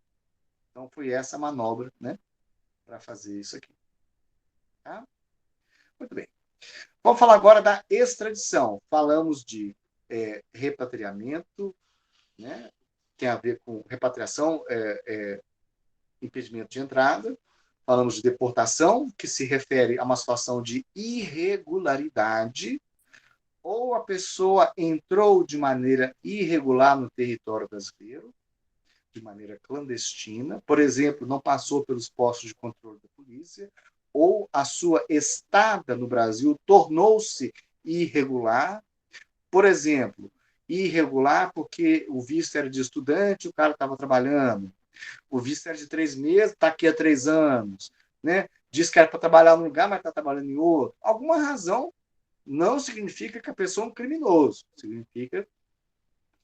[SPEAKER 1] Então, foi essa manobra, né, para fazer isso aqui. Tá? Muito bem. Vamos falar agora da extradição. Falamos de repatriamento, né? Tem a ver com repatriação, impedimento de entrada. Falamos de deportação, que se refere a uma situação de irregularidade, ou a pessoa entrou de maneira irregular no território brasileiro, de maneira clandestina, por exemplo, não passou pelos postos de controle da polícia, ou a sua estada no Brasil tornou-se irregular, por exemplo, irregular porque o visto era de estudante, o cara estava trabalhando, o visto era de 3 meses, está aqui há 3 anos, né? Diz que era para trabalhar num lugar, mas está trabalhando em outro. Alguma razão não significa que a pessoa é um criminoso, significa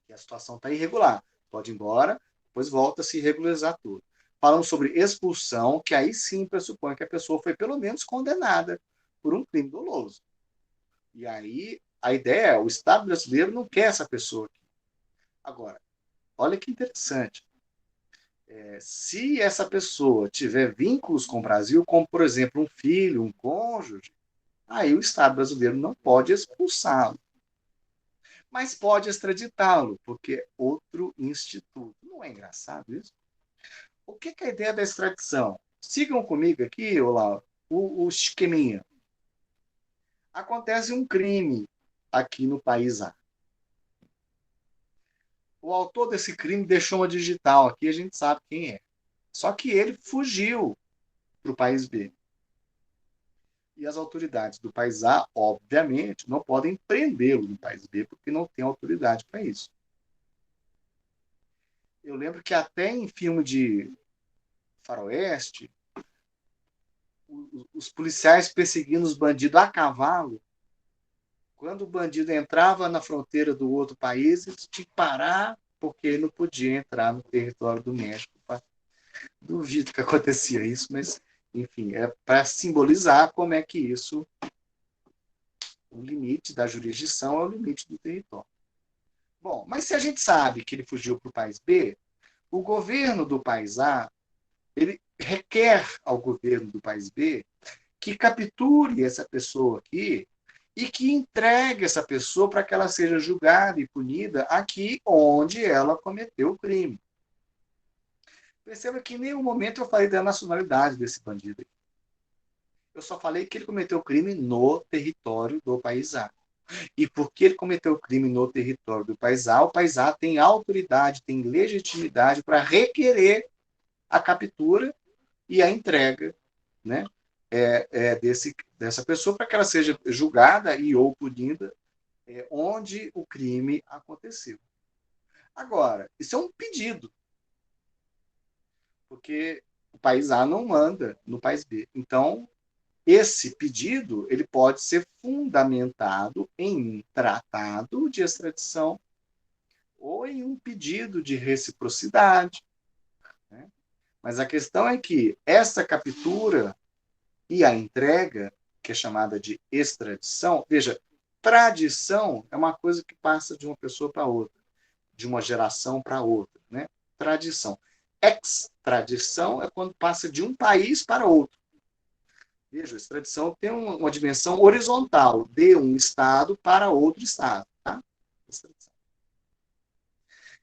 [SPEAKER 1] que a situação está irregular. Pode ir embora, depois volta a se regularizar tudo. Falamos sobre expulsão, que aí sim pressupõe que a pessoa foi pelo menos condenada por um crime doloso. E aí a ideia é, o Estado brasileiro não quer essa pessoa aqui. Agora, olha que interessante. Se essa pessoa tiver vínculos com o Brasil, como, por exemplo, um filho, um cônjuge, aí o Estado brasileiro não pode expulsá-lo. Mas pode extraditá-lo, porque é outro instituto. Não é engraçado isso? O que é a ideia da extradição? Sigam comigo aqui, olá, o esqueminha. Acontece um crime aqui no país A. O autor desse crime deixou uma digital aqui, a gente sabe quem é. Só que ele fugiu para o país B. E as autoridades do país A, obviamente, não podem prendê-lo no país B, porque não tem autoridade para isso. Eu lembro que até em filme de faroeste, os policiais perseguindo os bandidos a cavalo, quando o bandido entrava na fronteira do outro país, eles tinham que parar, porque ele não podia entrar no território do México. Duvido que acontecia isso, mas, enfim, é para simbolizar como é que isso, o limite da jurisdição é o limite do território. Bom, mas se a gente sabe que ele fugiu para o país B, o governo do país A, ele requer ao governo do país B que capture essa pessoa aqui e que entregue essa pessoa para que ela seja julgada e punida aqui onde ela cometeu o crime. Perceba que em nenhum momento eu falei da nacionalidade desse bandido aqui. Eu só falei que ele cometeu o crime no território do país A. E porque ele cometeu o crime no território do país A, o país A tem autoridade, tem legitimidade para requerer a captura e a entrega, né, dessa pessoa para que ela seja julgada e ou punida onde o crime aconteceu. Agora, isso é um pedido, porque o país A não manda no país B. Então, esse pedido ele pode ser fundamentado em um tratado de extradição ou em um pedido de reciprocidade. Né? Mas a questão é que essa captura e a entrega, que é chamada de extradição, veja, tradição é uma coisa que passa de uma pessoa para outra, de uma geração para outra. Né? Tradição. Extradição é quando passa de um país para outro. Veja, a extradição tem uma dimensão horizontal, de um estado para outro estado. Tá?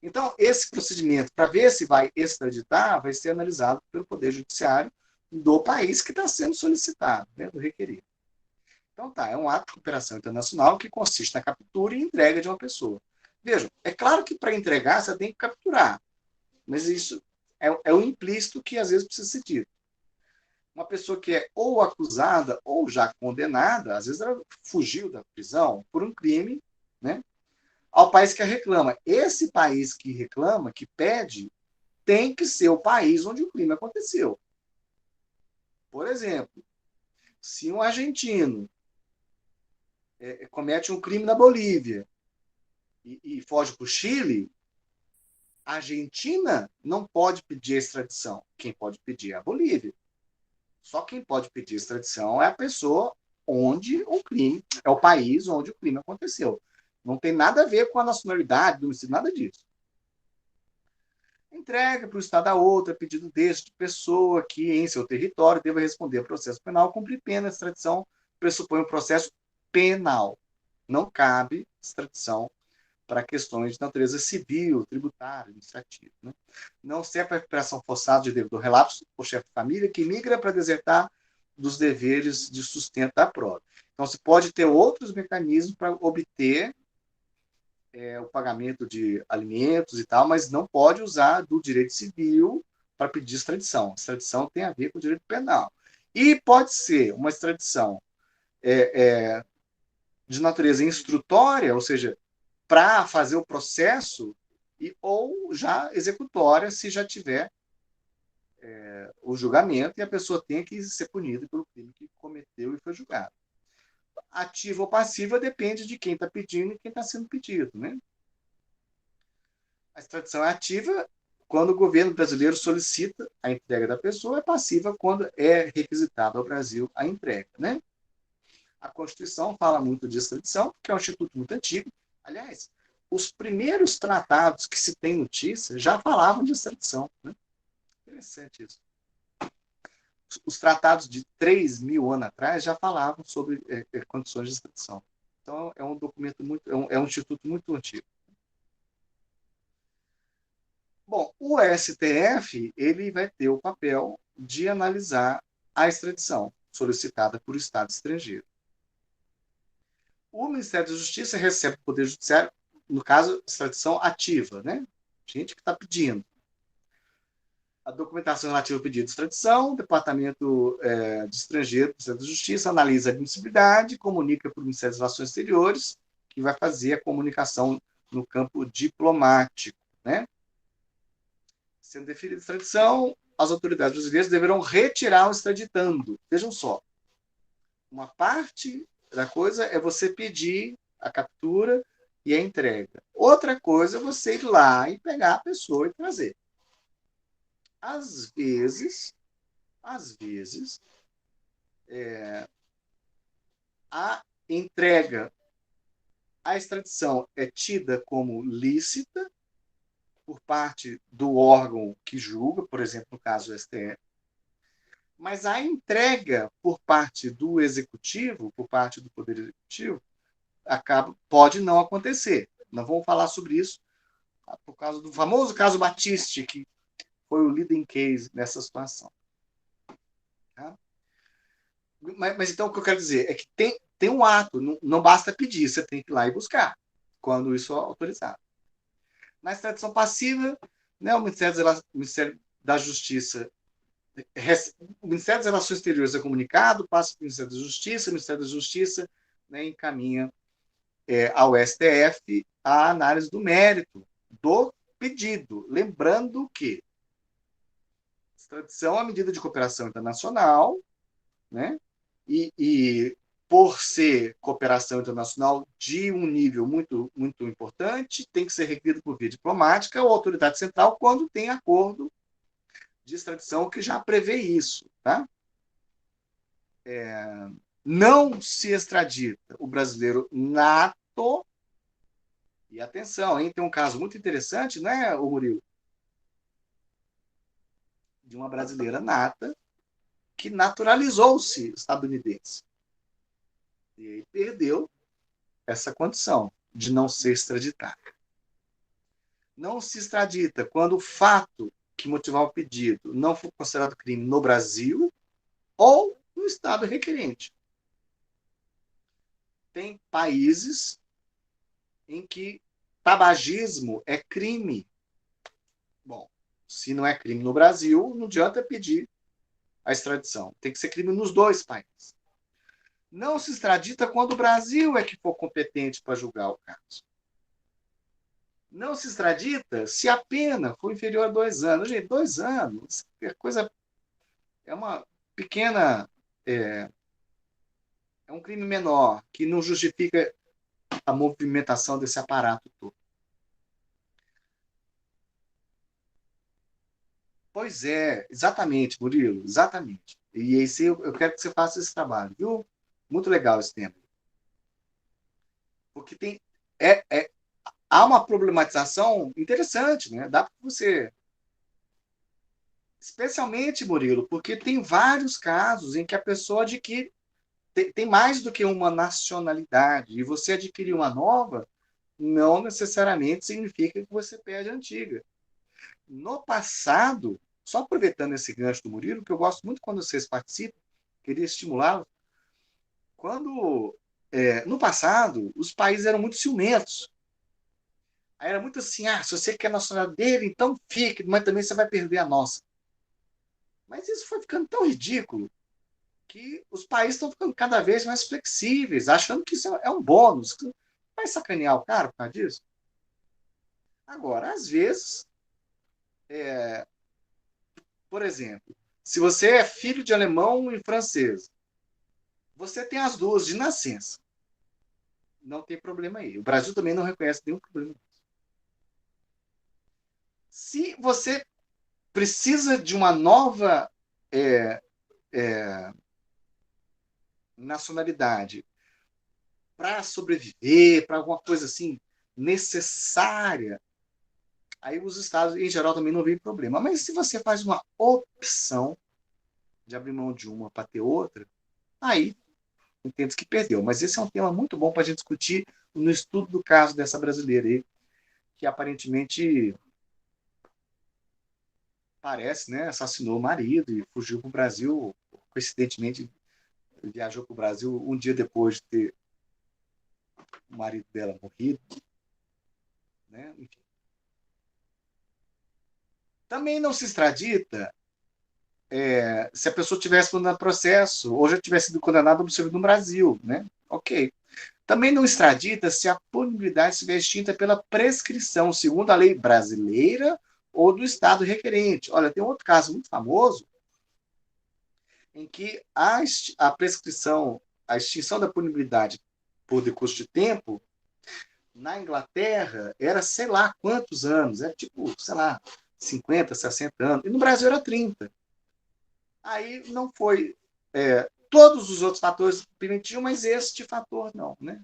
[SPEAKER 1] Então, esse procedimento, para ver se vai extraditar, vai ser analisado pelo Poder Judiciário do país que está sendo solicitado, né, do requerido. Então, tá, é um ato de cooperação internacional que consiste na captura e entrega de uma pessoa. Vejam, é claro que para entregar você tem que capturar, mas isso é o implícito que às vezes precisa ser dito. Uma pessoa que é ou acusada ou já condenada, às vezes ela fugiu da prisão por um crime, né, ao país que a reclama. Esse país que reclama, que pede tem que ser o país onde o crime aconteceu. Por exemplo, se um argentino comete um crime na Bolívia e foge para o Chile, a Argentina não pode pedir extradição. Quem pode pedir é a Bolívia. Só quem pode pedir extradição é a pessoa onde o crime, é o país onde o crime aconteceu. Não tem nada a ver com a nacionalidade do homicídio, nada disso. Entrega para o Estado a outra, pedido deste de pessoa que, em seu território, deva responder a processo penal, cumprir pena. A extradição pressupõe um processo penal. Não cabe extradição para questões de natureza civil, tributária, administrativa. Né? Não serve a recuperação forçada de devedor relapso por chefe de família que migra para desertar dos deveres de sustento da prova. Então, se pode ter outros mecanismos para obter o pagamento de alimentos e tal, mas não pode usar do direito civil para pedir extradição. Extradição tem a ver com o direito penal. E pode ser uma extradição de natureza instrutória, ou seja, para fazer o processo, ou já executória, se já tiver o julgamento e a pessoa tem que ser punida pelo crime que cometeu e foi julgado. Ativa ou passiva depende de quem está pedindo e quem está sendo pedido. Né? A extradição é ativa quando o governo brasileiro solicita a entrega da pessoa, é passiva quando é requisitado ao Brasil a entrega. Né? A Constituição fala muito de extradição, que é um instituto muito antigo. Aliás, os primeiros tratados que se tem notícia já falavam de extradição. Né? Interessante isso. Os tratados de 3.000 anos atrás já falavam sobre condições de extradição. Então, é um documento muito, é um instituto muito antigo. Bom, o STF ele vai ter o papel de analisar a extradição solicitada por Estado estrangeiro. O Ministério da Justiça recebe do Poder Judiciário, no caso, extradição ativa, né? Gente que está pedindo. A documentação relativa ao pedido de extradição, o Departamento de Estrangeiro do Ministério da Justiça analisa a admissibilidade, comunica para o Ministério das Relações Exteriores, que vai fazer a comunicação no campo diplomático, né? Sendo deferida a extradição, as autoridades brasileiras deverão retirar o extraditando. Vejam só, uma parte da coisa é você pedir a captura e a entrega. Outra coisa é você ir lá e pegar a pessoa e trazer. Às vezes, a entrega, a extradição é tida como lícita por parte do órgão que julga, por exemplo, no caso do STF, mas a entrega por parte do executivo, por parte do Poder Executivo, pode não acontecer. Nós vamos falar sobre isso por causa do famoso caso Batiste, que foi o leading case nessa situação. Tá? Mas então o que eu quero dizer é que tem um ato, não basta pedir, você tem que ir lá e buscar, quando isso é autorizado. Na extradição passiva, né, o Ministério da Justiça, o Ministério das Relações Exteriores é comunicado, passa para o Ministério da Justiça, o Ministério da Justiça, né, encaminha ao STF a análise do mérito do pedido. Lembrando que extradição é uma medida de cooperação internacional, né? E por ser cooperação internacional de um nível muito, muito importante, tem que ser requerido por via diplomática ou autoridade central quando tem acordo de extradição que já prevê isso. Tá? Não se extradita o brasileiro nato. E atenção, hein? Tem um caso muito interessante, né, Murilo? De uma brasileira nata que naturalizou-se estadunidense. E aí perdeu essa condição de não ser extraditada. Não se extradita quando o fato que motivava o pedido não for considerado crime no Brasil ou no Estado requerente. Tem países em que tabagismo é crime. Bom, se não é crime no Brasil, não adianta pedir a extradição. Tem que ser crime nos dois países. Não se extradita quando o Brasil é que for competente para julgar o caso. Não se extradita se a pena for inferior a 2 anos. Gente, 2 anos é coisa, é uma pequena, é, é um crime menor que não justifica a movimentação desse aparato todo. Pois é, exatamente, Murilo, exatamente. E esse eu quero que você faça esse trabalho, viu? Muito legal esse tema. Porque tem, é, é, há uma problematização interessante, né? Dá para você, especialmente, Murilo, porque tem vários casos em que a pessoa adquire, tem mais do que uma nacionalidade, e você adquirir uma nova não necessariamente significa que você perde a antiga. No passado, só aproveitando esse gancho do Murilo, que eu gosto muito quando vocês participam, queria estimulá-los, quando, no passado, os países eram muito ciumentos. Aí era muito assim, se você quer a nacionalidade dele, então fique, mas também você vai perder a nossa. Mas isso foi ficando tão ridículo que os países estão ficando cada vez mais flexíveis, achando que isso é um bônus. Vai sacanear o cara por causa disso? Agora, às vezes, por exemplo, se você é filho de alemão e francês, você tem as duas de nascença. Não tem problema aí. O Brasil também não reconhece nenhum problema. Se você precisa de uma nova é, é, nacionalidade para sobreviver, para alguma coisa assim necessária, aí os estados, em geral, também não vêem problema. Mas se você faz uma opção de abrir mão de uma para ter outra, aí entende que perdeu. Mas esse é um tema muito bom para a gente discutir no estudo do caso dessa brasileira aí, que aparentemente parece, né, assassinou o marido e fugiu para o Brasil. Coincidentemente, viajou para o Brasil um dia depois de ter o marido dela morrido. Né? Enfim. Também não se extradita se a pessoa tivesse condenado processo ou já tivesse sido condenado absolvido no Brasil. Né? Ok. Também não extradita se a punibilidade estiver extinta pela prescrição, segundo a lei brasileira ou do Estado requerente. Olha, tem outro caso muito famoso em que a prescrição, a extinção da punibilidade por decurso de tempo, na Inglaterra, era sei lá quantos anos, era tipo, sei lá, 50, 60 anos, e no Brasil era 30. Aí não foi. Todos os outros fatores permitiam, mas este fator não, né?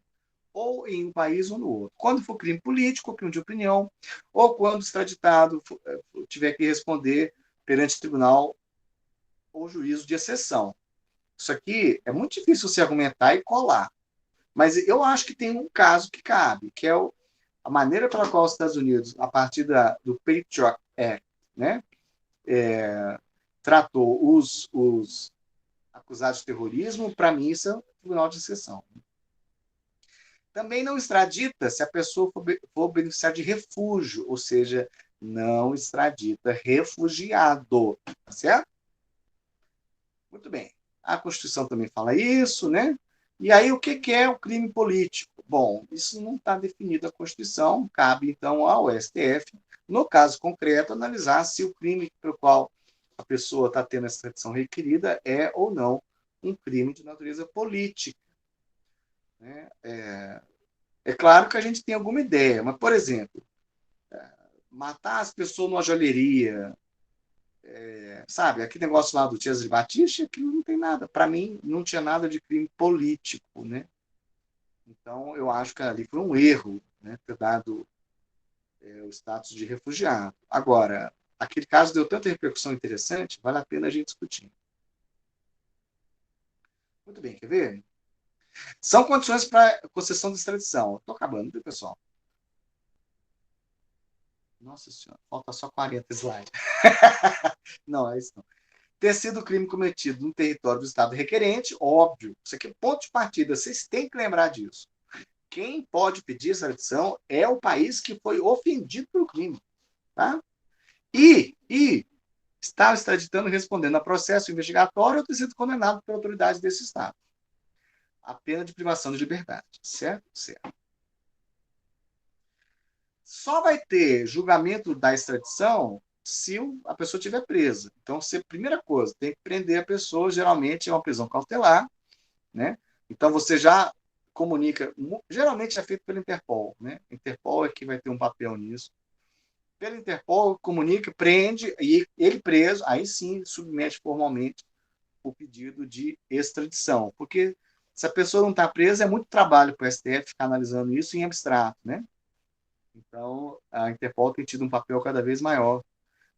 [SPEAKER 1] Ou em um país ou no outro. Quando for crime político, crime de opinião, ou quando o extraditado tiver que responder perante tribunal ou juízo de exceção. Isso aqui é muito difícil você argumentar e colar. Mas eu acho que tem um caso que cabe, que é a maneira pela qual os Estados Unidos, a partir do Patriot Act, né, tratou os acusados de terrorismo. Para mim, isso é um tribunal de exceção. Também não extradita se a pessoa for beneficiar de refúgio, ou seja, não extradita refugiado. Tá certo? Muito bem. A Constituição também fala isso, né? E aí, o que é o crime político? Bom, isso não está definido na Constituição, cabe então ao STF, no caso concreto, analisar se o crime pelo qual a pessoa está tendo essa extradição requerida é ou não um crime de natureza política. Né? É claro que a gente tem alguma ideia, mas, por exemplo, matar as pessoas numa joalheria, sabe, aquele negócio lá do Cesare Battisti, aquilo não tem nada. Para mim, não tinha nada de crime político, né? Então, eu acho que ali foi um erro, né, ter dado o status de refugiado. Agora, aquele caso deu tanta repercussão interessante, vale a pena a gente discutir. Muito bem, quer ver? São condições para concessão de extradição. Estou acabando, viu, pessoal? Nossa senhora, falta só 40 slides. Não, é isso não. Ter sido crime cometido no território do Estado requerente, óbvio. Isso aqui é ponto de partida, vocês têm que lembrar disso. Quem pode pedir extradição é o país que foi ofendido pelo crime. Tá? E está extraditando respondendo a processo investigatório ou ter sido condenado por autoridades desse Estado. A pena de privação de liberdade. Certo? Certo. Só vai ter julgamento da extradição se a pessoa estiver presa. Então, primeira coisa, tem que prender a pessoa, geralmente é uma prisão cautelar, né? Então, você já comunica, geralmente é feito pelo Interpol, né? Interpol é que vai ter um papel nisso. Pelo Interpol, comunica, prende, e ele preso, aí sim submete formalmente o pedido de extradição. Porque se a pessoa não está presa, é muito trabalho para o STF ficar analisando isso em abstrato, né? Então, a Interpol tem tido um papel cada vez maior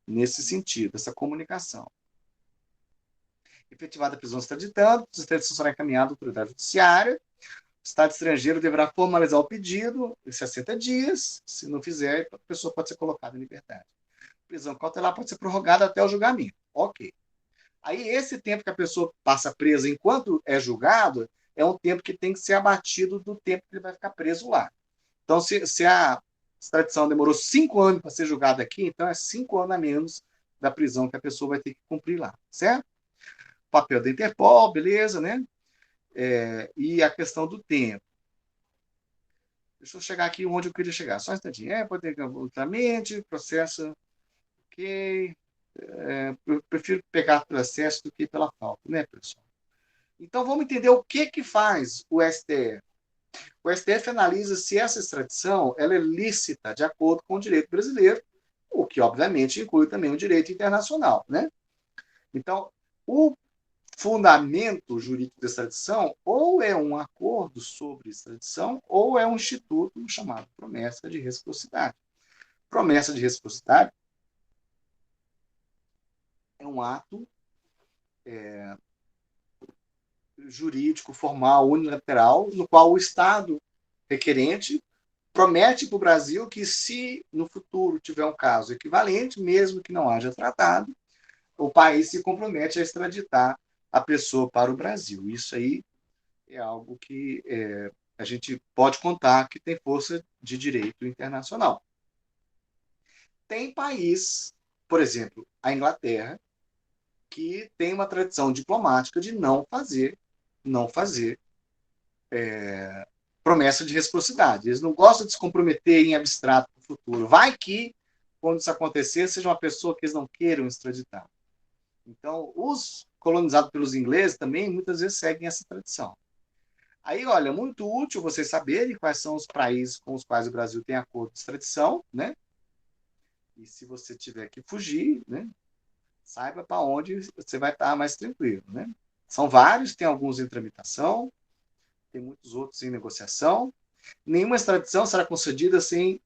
[SPEAKER 1] nesse sentido, essa comunicação. Efetivada a prisão extraditando, a extradição será encaminhada à autoridade judiciária, o Estado estrangeiro deverá formalizar o pedido em 60 dias, se não fizer, a pessoa pode ser colocada em liberdade. A prisão cautelar pode ser prorrogada até o julgamento. Ok. Aí, esse tempo que a pessoa passa presa enquanto é julgado, é um tempo que tem que ser abatido do tempo que ele vai ficar preso lá. Então, se a extradição demorou 5 anos para ser julgada aqui, então é 5 anos a menos da prisão que a pessoa vai ter que cumprir lá, certo? Papel da Interpol, beleza, né? E a questão do tempo. Deixa eu chegar aqui onde eu queria chegar. Só um instantinho. Pode ter ultramente, processo, ok. Eu prefiro pegar pelo excesso do que pela falta, né, pessoal? Então, vamos entender o que faz o STF. O STF analisa se essa extradição ela é lícita de acordo com o direito brasileiro, o que, obviamente, inclui também o direito internacional, né? Então, o fundamento jurídico da extradição ou é um acordo sobre extradição ou é um instituto chamado promessa de reciprocidade. Promessa de reciprocidade é um ato jurídico, formal, unilateral, no qual o Estado requerente promete para o Brasil que, se no futuro tiver um caso equivalente, mesmo que não haja tratado, o país se compromete a extraditar a pessoa para o Brasil. Isso aí é algo que a gente pode contar que tem força de direito internacional. Tem país, por exemplo, a Inglaterra, que tem uma tradição diplomática de não fazer promessa de reciprocidade. Eles não gostam de se comprometer em abstrato para o futuro. Vai que, quando isso acontecer, seja uma pessoa que eles não queiram extraditar. Então, os colonizados pelos ingleses também muitas vezes seguem essa tradição. Aí, olha, muito útil vocês saberem quais são os países com os quais o Brasil tem acordo de extradição, né? E se você tiver que fugir, né? Saiba para onde você vai estar mais tranquilo, né? São vários, tem alguns em tramitação, tem muitos outros em negociação. Nenhuma extradição será concedida sem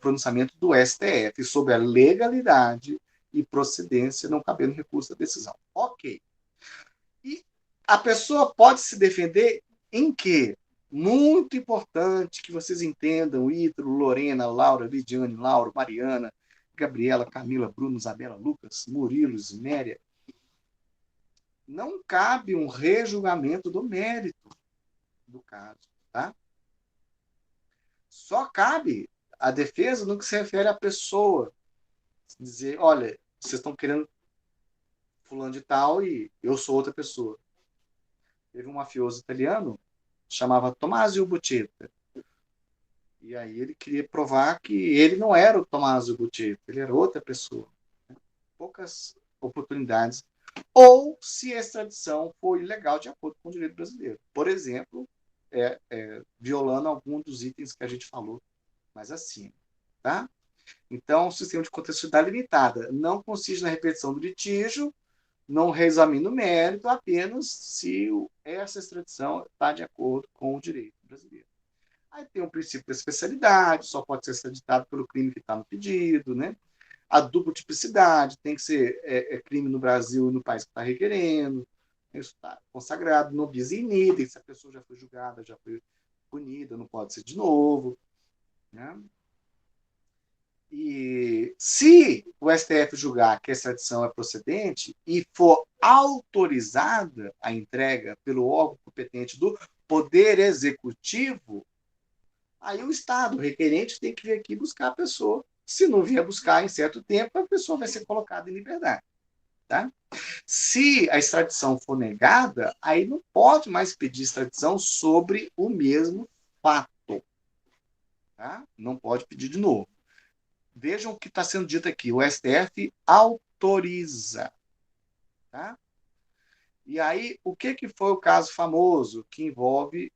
[SPEAKER 1] pronunciamento do STF sobre a legalidade e procedência, não cabendo recurso da decisão. Ok. E a pessoa pode se defender em quê? Muito importante que vocês entendam, Ítalo, Lorena, Laura, Lidiane, Laura, Mariana, Gabriela, Camila, Bruno, Isabela, Lucas, Murilo, Ziméria. Não cabe um rejulgamento do mérito do caso, tá? Só cabe a defesa no que se refere à pessoa. Dizer, olha, vocês estão querendo fulano de tal e eu sou outra pessoa. Teve um mafioso italiano, chamava Tommasio Buttietta. E aí ele queria provar que ele não era o Tommasio Buttietta, ele era outra pessoa. Poucas oportunidades. Ou se a extradição for ilegal de acordo com o direito brasileiro. Por exemplo, violando algum dos itens que a gente falou mais acima. Tá? Então, o sistema de contextualidade limitada não consiste na repetição do litígio, não reexamina o mérito, apenas se essa extradição está de acordo com o direito brasileiro. Aí tem o princípio da especialidade, só pode ser extraditado pelo crime que está no pedido, né? A dupla tipicidade tem que ser crime no Brasil e no país que está requerendo. Isso está consagrado no bis in idem, se a pessoa já foi julgada, já foi punida, não pode ser de novo. Né? E se o STF julgar que a extradição é procedente e for autorizada a entrega pelo órgão competente do Poder Executivo, aí o Estado, o requerente, tem que vir aqui buscar a pessoa. Se não vier buscar em certo tempo, a pessoa vai ser colocada em liberdade. Tá? Se a extradição for negada, aí não pode mais pedir extradição sobre o mesmo fato. Tá? Não pode pedir de novo. Vejam o que está sendo dito aqui. O STF autoriza. Tá? E aí, o que foi o caso famoso que envolve...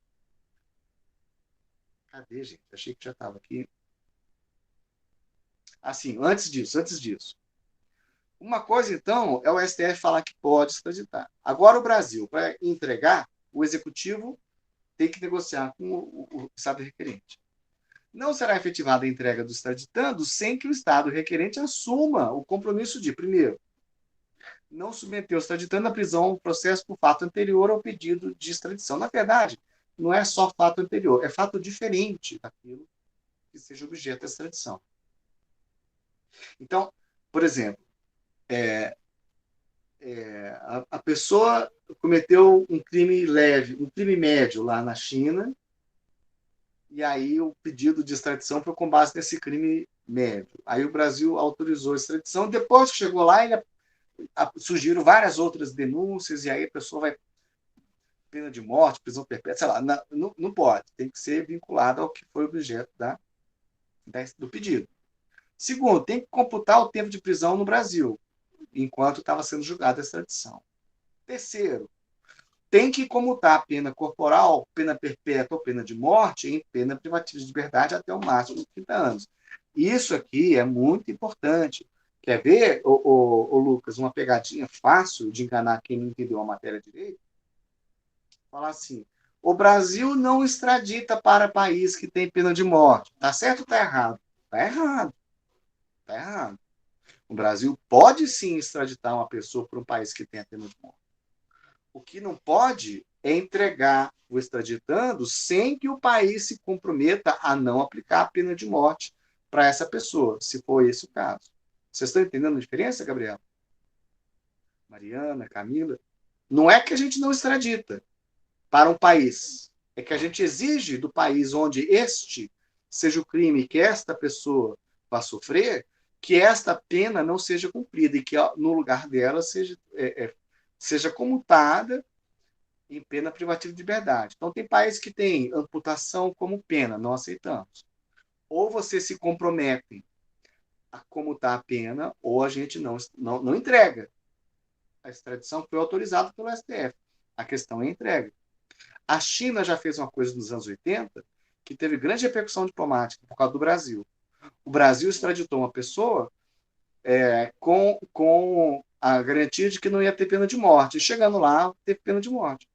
[SPEAKER 1] Cadê, gente? Achei que já estava aqui. Assim, antes disso. Uma coisa, então, é o STF falar que pode extraditar. Agora, o Brasil, para entregar, o executivo tem que negociar com o Estado requerente. Não será efetivada a entrega do extraditando sem que o Estado requerente assuma o compromisso de, primeiro, não submeter o extraditando à prisão ou processo por fato anterior ao pedido de extradição. Na verdade, não é só fato anterior, é fato diferente daquilo que seja objeto da extradição. Então, por exemplo, a pessoa cometeu um crime leve, um crime médio lá na China, e aí o pedido de extradição foi com base nesse crime médio. Aí o Brasil autorizou a extradição, depois que chegou lá, surgiram várias outras denúncias, e aí a pessoa vai pena de morte, prisão perpétua, sei lá, não pode, tem que ser vinculado ao que foi objeto do pedido. Segundo, tem que computar o tempo de prisão no Brasil, enquanto estava sendo julgada a extradição. Terceiro, tem que comutar a pena corporal, pena perpétua ou pena de morte em pena privativa de liberdade até o máximo de 30 anos. Isso aqui é muito importante. Quer ver, Lucas, uma pegadinha fácil de enganar quem não entendeu a matéria direito? Falar assim, o Brasil não extradita para país que tem pena de morte. Tá certo ou tá errado? Tá errado. Tá errado. O Brasil pode sim extraditar uma pessoa para um país que tem a pena de morte. O que não pode é entregar o extraditando sem que o país se comprometa a não aplicar a pena de morte para essa pessoa, se for esse o caso. Vocês estão entendendo a diferença, Gabriela? Mariana, Camila? Não é que a gente não extradita para um país, é que a gente exige do país onde este seja o crime que esta pessoa vai sofrer, que esta pena não seja cumprida e que no lugar dela seja comutada em pena privativa de liberdade. Então, tem países que têm amputação como pena, não aceitamos. Ou você se compromete a comutar a pena, ou a gente não entrega. A extradição foi autorizada pelo STF. A questão é a entrega. A China já fez uma coisa nos anos 80 que teve grande repercussão diplomática por causa do Brasil. O Brasil extraditou uma pessoa com a garantia de que não ia ter pena de morte. E chegando lá, teve pena de morte.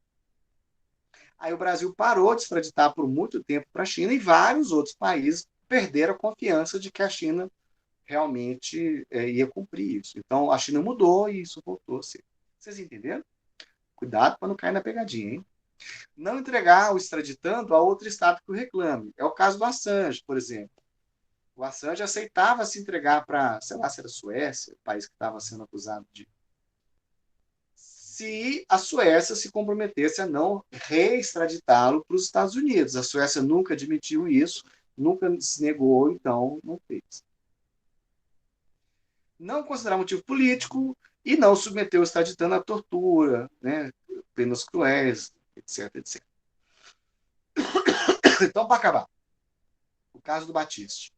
[SPEAKER 1] Aí o Brasil parou de extraditar por muito tempo para a China e vários outros países perderam a confiança de que a China realmente ia cumprir isso. Então a China mudou e isso voltou a ser. Vocês entenderam? Cuidado para não cair na pegadinha, hein? Não entregar o extraditando a outro estado que o reclame. É o caso do Assange, por exemplo. O Assange aceitava se entregar para, sei lá, se era a Suécia, o país que estava sendo acusado de... Se a Suécia se comprometesse a não reextraditá-lo para os Estados Unidos. A Suécia nunca admitiu isso, nunca se negou, então não fez. Não considerar motivo político e não submeter o extraditando à tortura, né, penas cruéis, etc, etc. Então, para acabar, o caso do Batiste.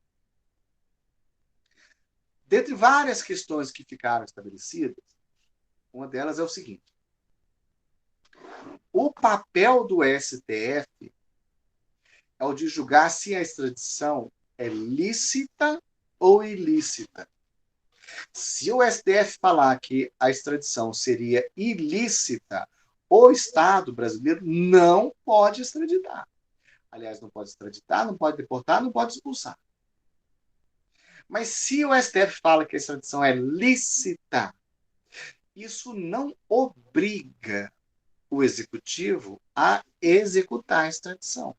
[SPEAKER 1] Dentre várias questões que ficaram estabelecidas, uma delas é o seguinte: o papel do STF é o de julgar se a extradição é lícita ou ilícita. Se o STF falar que a extradição seria ilícita, o Estado brasileiro não pode extraditar. Aliás, não pode extraditar, não pode deportar, não pode expulsar. Mas se o STF fala que a extradição é lícita, isso não obriga o executivo a executar a extradição,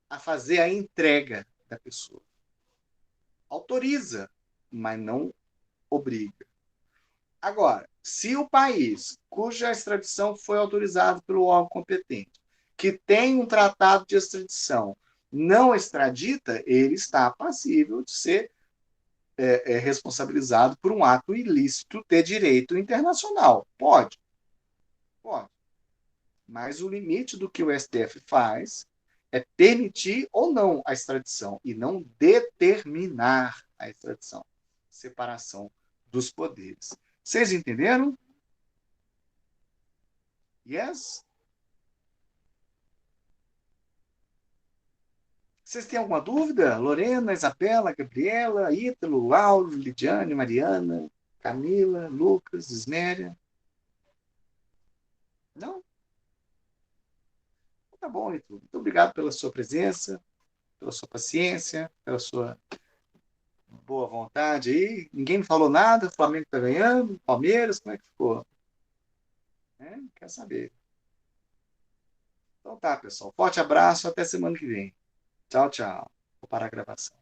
[SPEAKER 1] a fazer a entrega da pessoa. Autoriza, mas não obriga. Agora, se o país cuja extradição foi autorizada pelo órgão competente, que tem um tratado de extradição, não extradita, ele está passível de ser responsabilizado por um ato ilícito de direito internacional. Pode. Pode. Mas o limite do que o STF faz é permitir ou não a extradição e não determinar a extradição. Separação dos poderes. Vocês entenderam? Yes? Vocês têm alguma dúvida? Lorena, Isabela, Gabriela, Ítalo, Lauro, Lidiane, Mariana, Camila, Lucas, Isméria? Não? Tá bom, Ítalo. Muito obrigado pela sua presença, pela sua paciência, pela sua boa vontade aí. Ninguém me falou nada, o Flamengo tá ganhando, Palmeiras, como é que ficou? Quer saber. Então tá, pessoal. Forte abraço, até semana que vem. Tchau, tchau. Vou parar a gravação.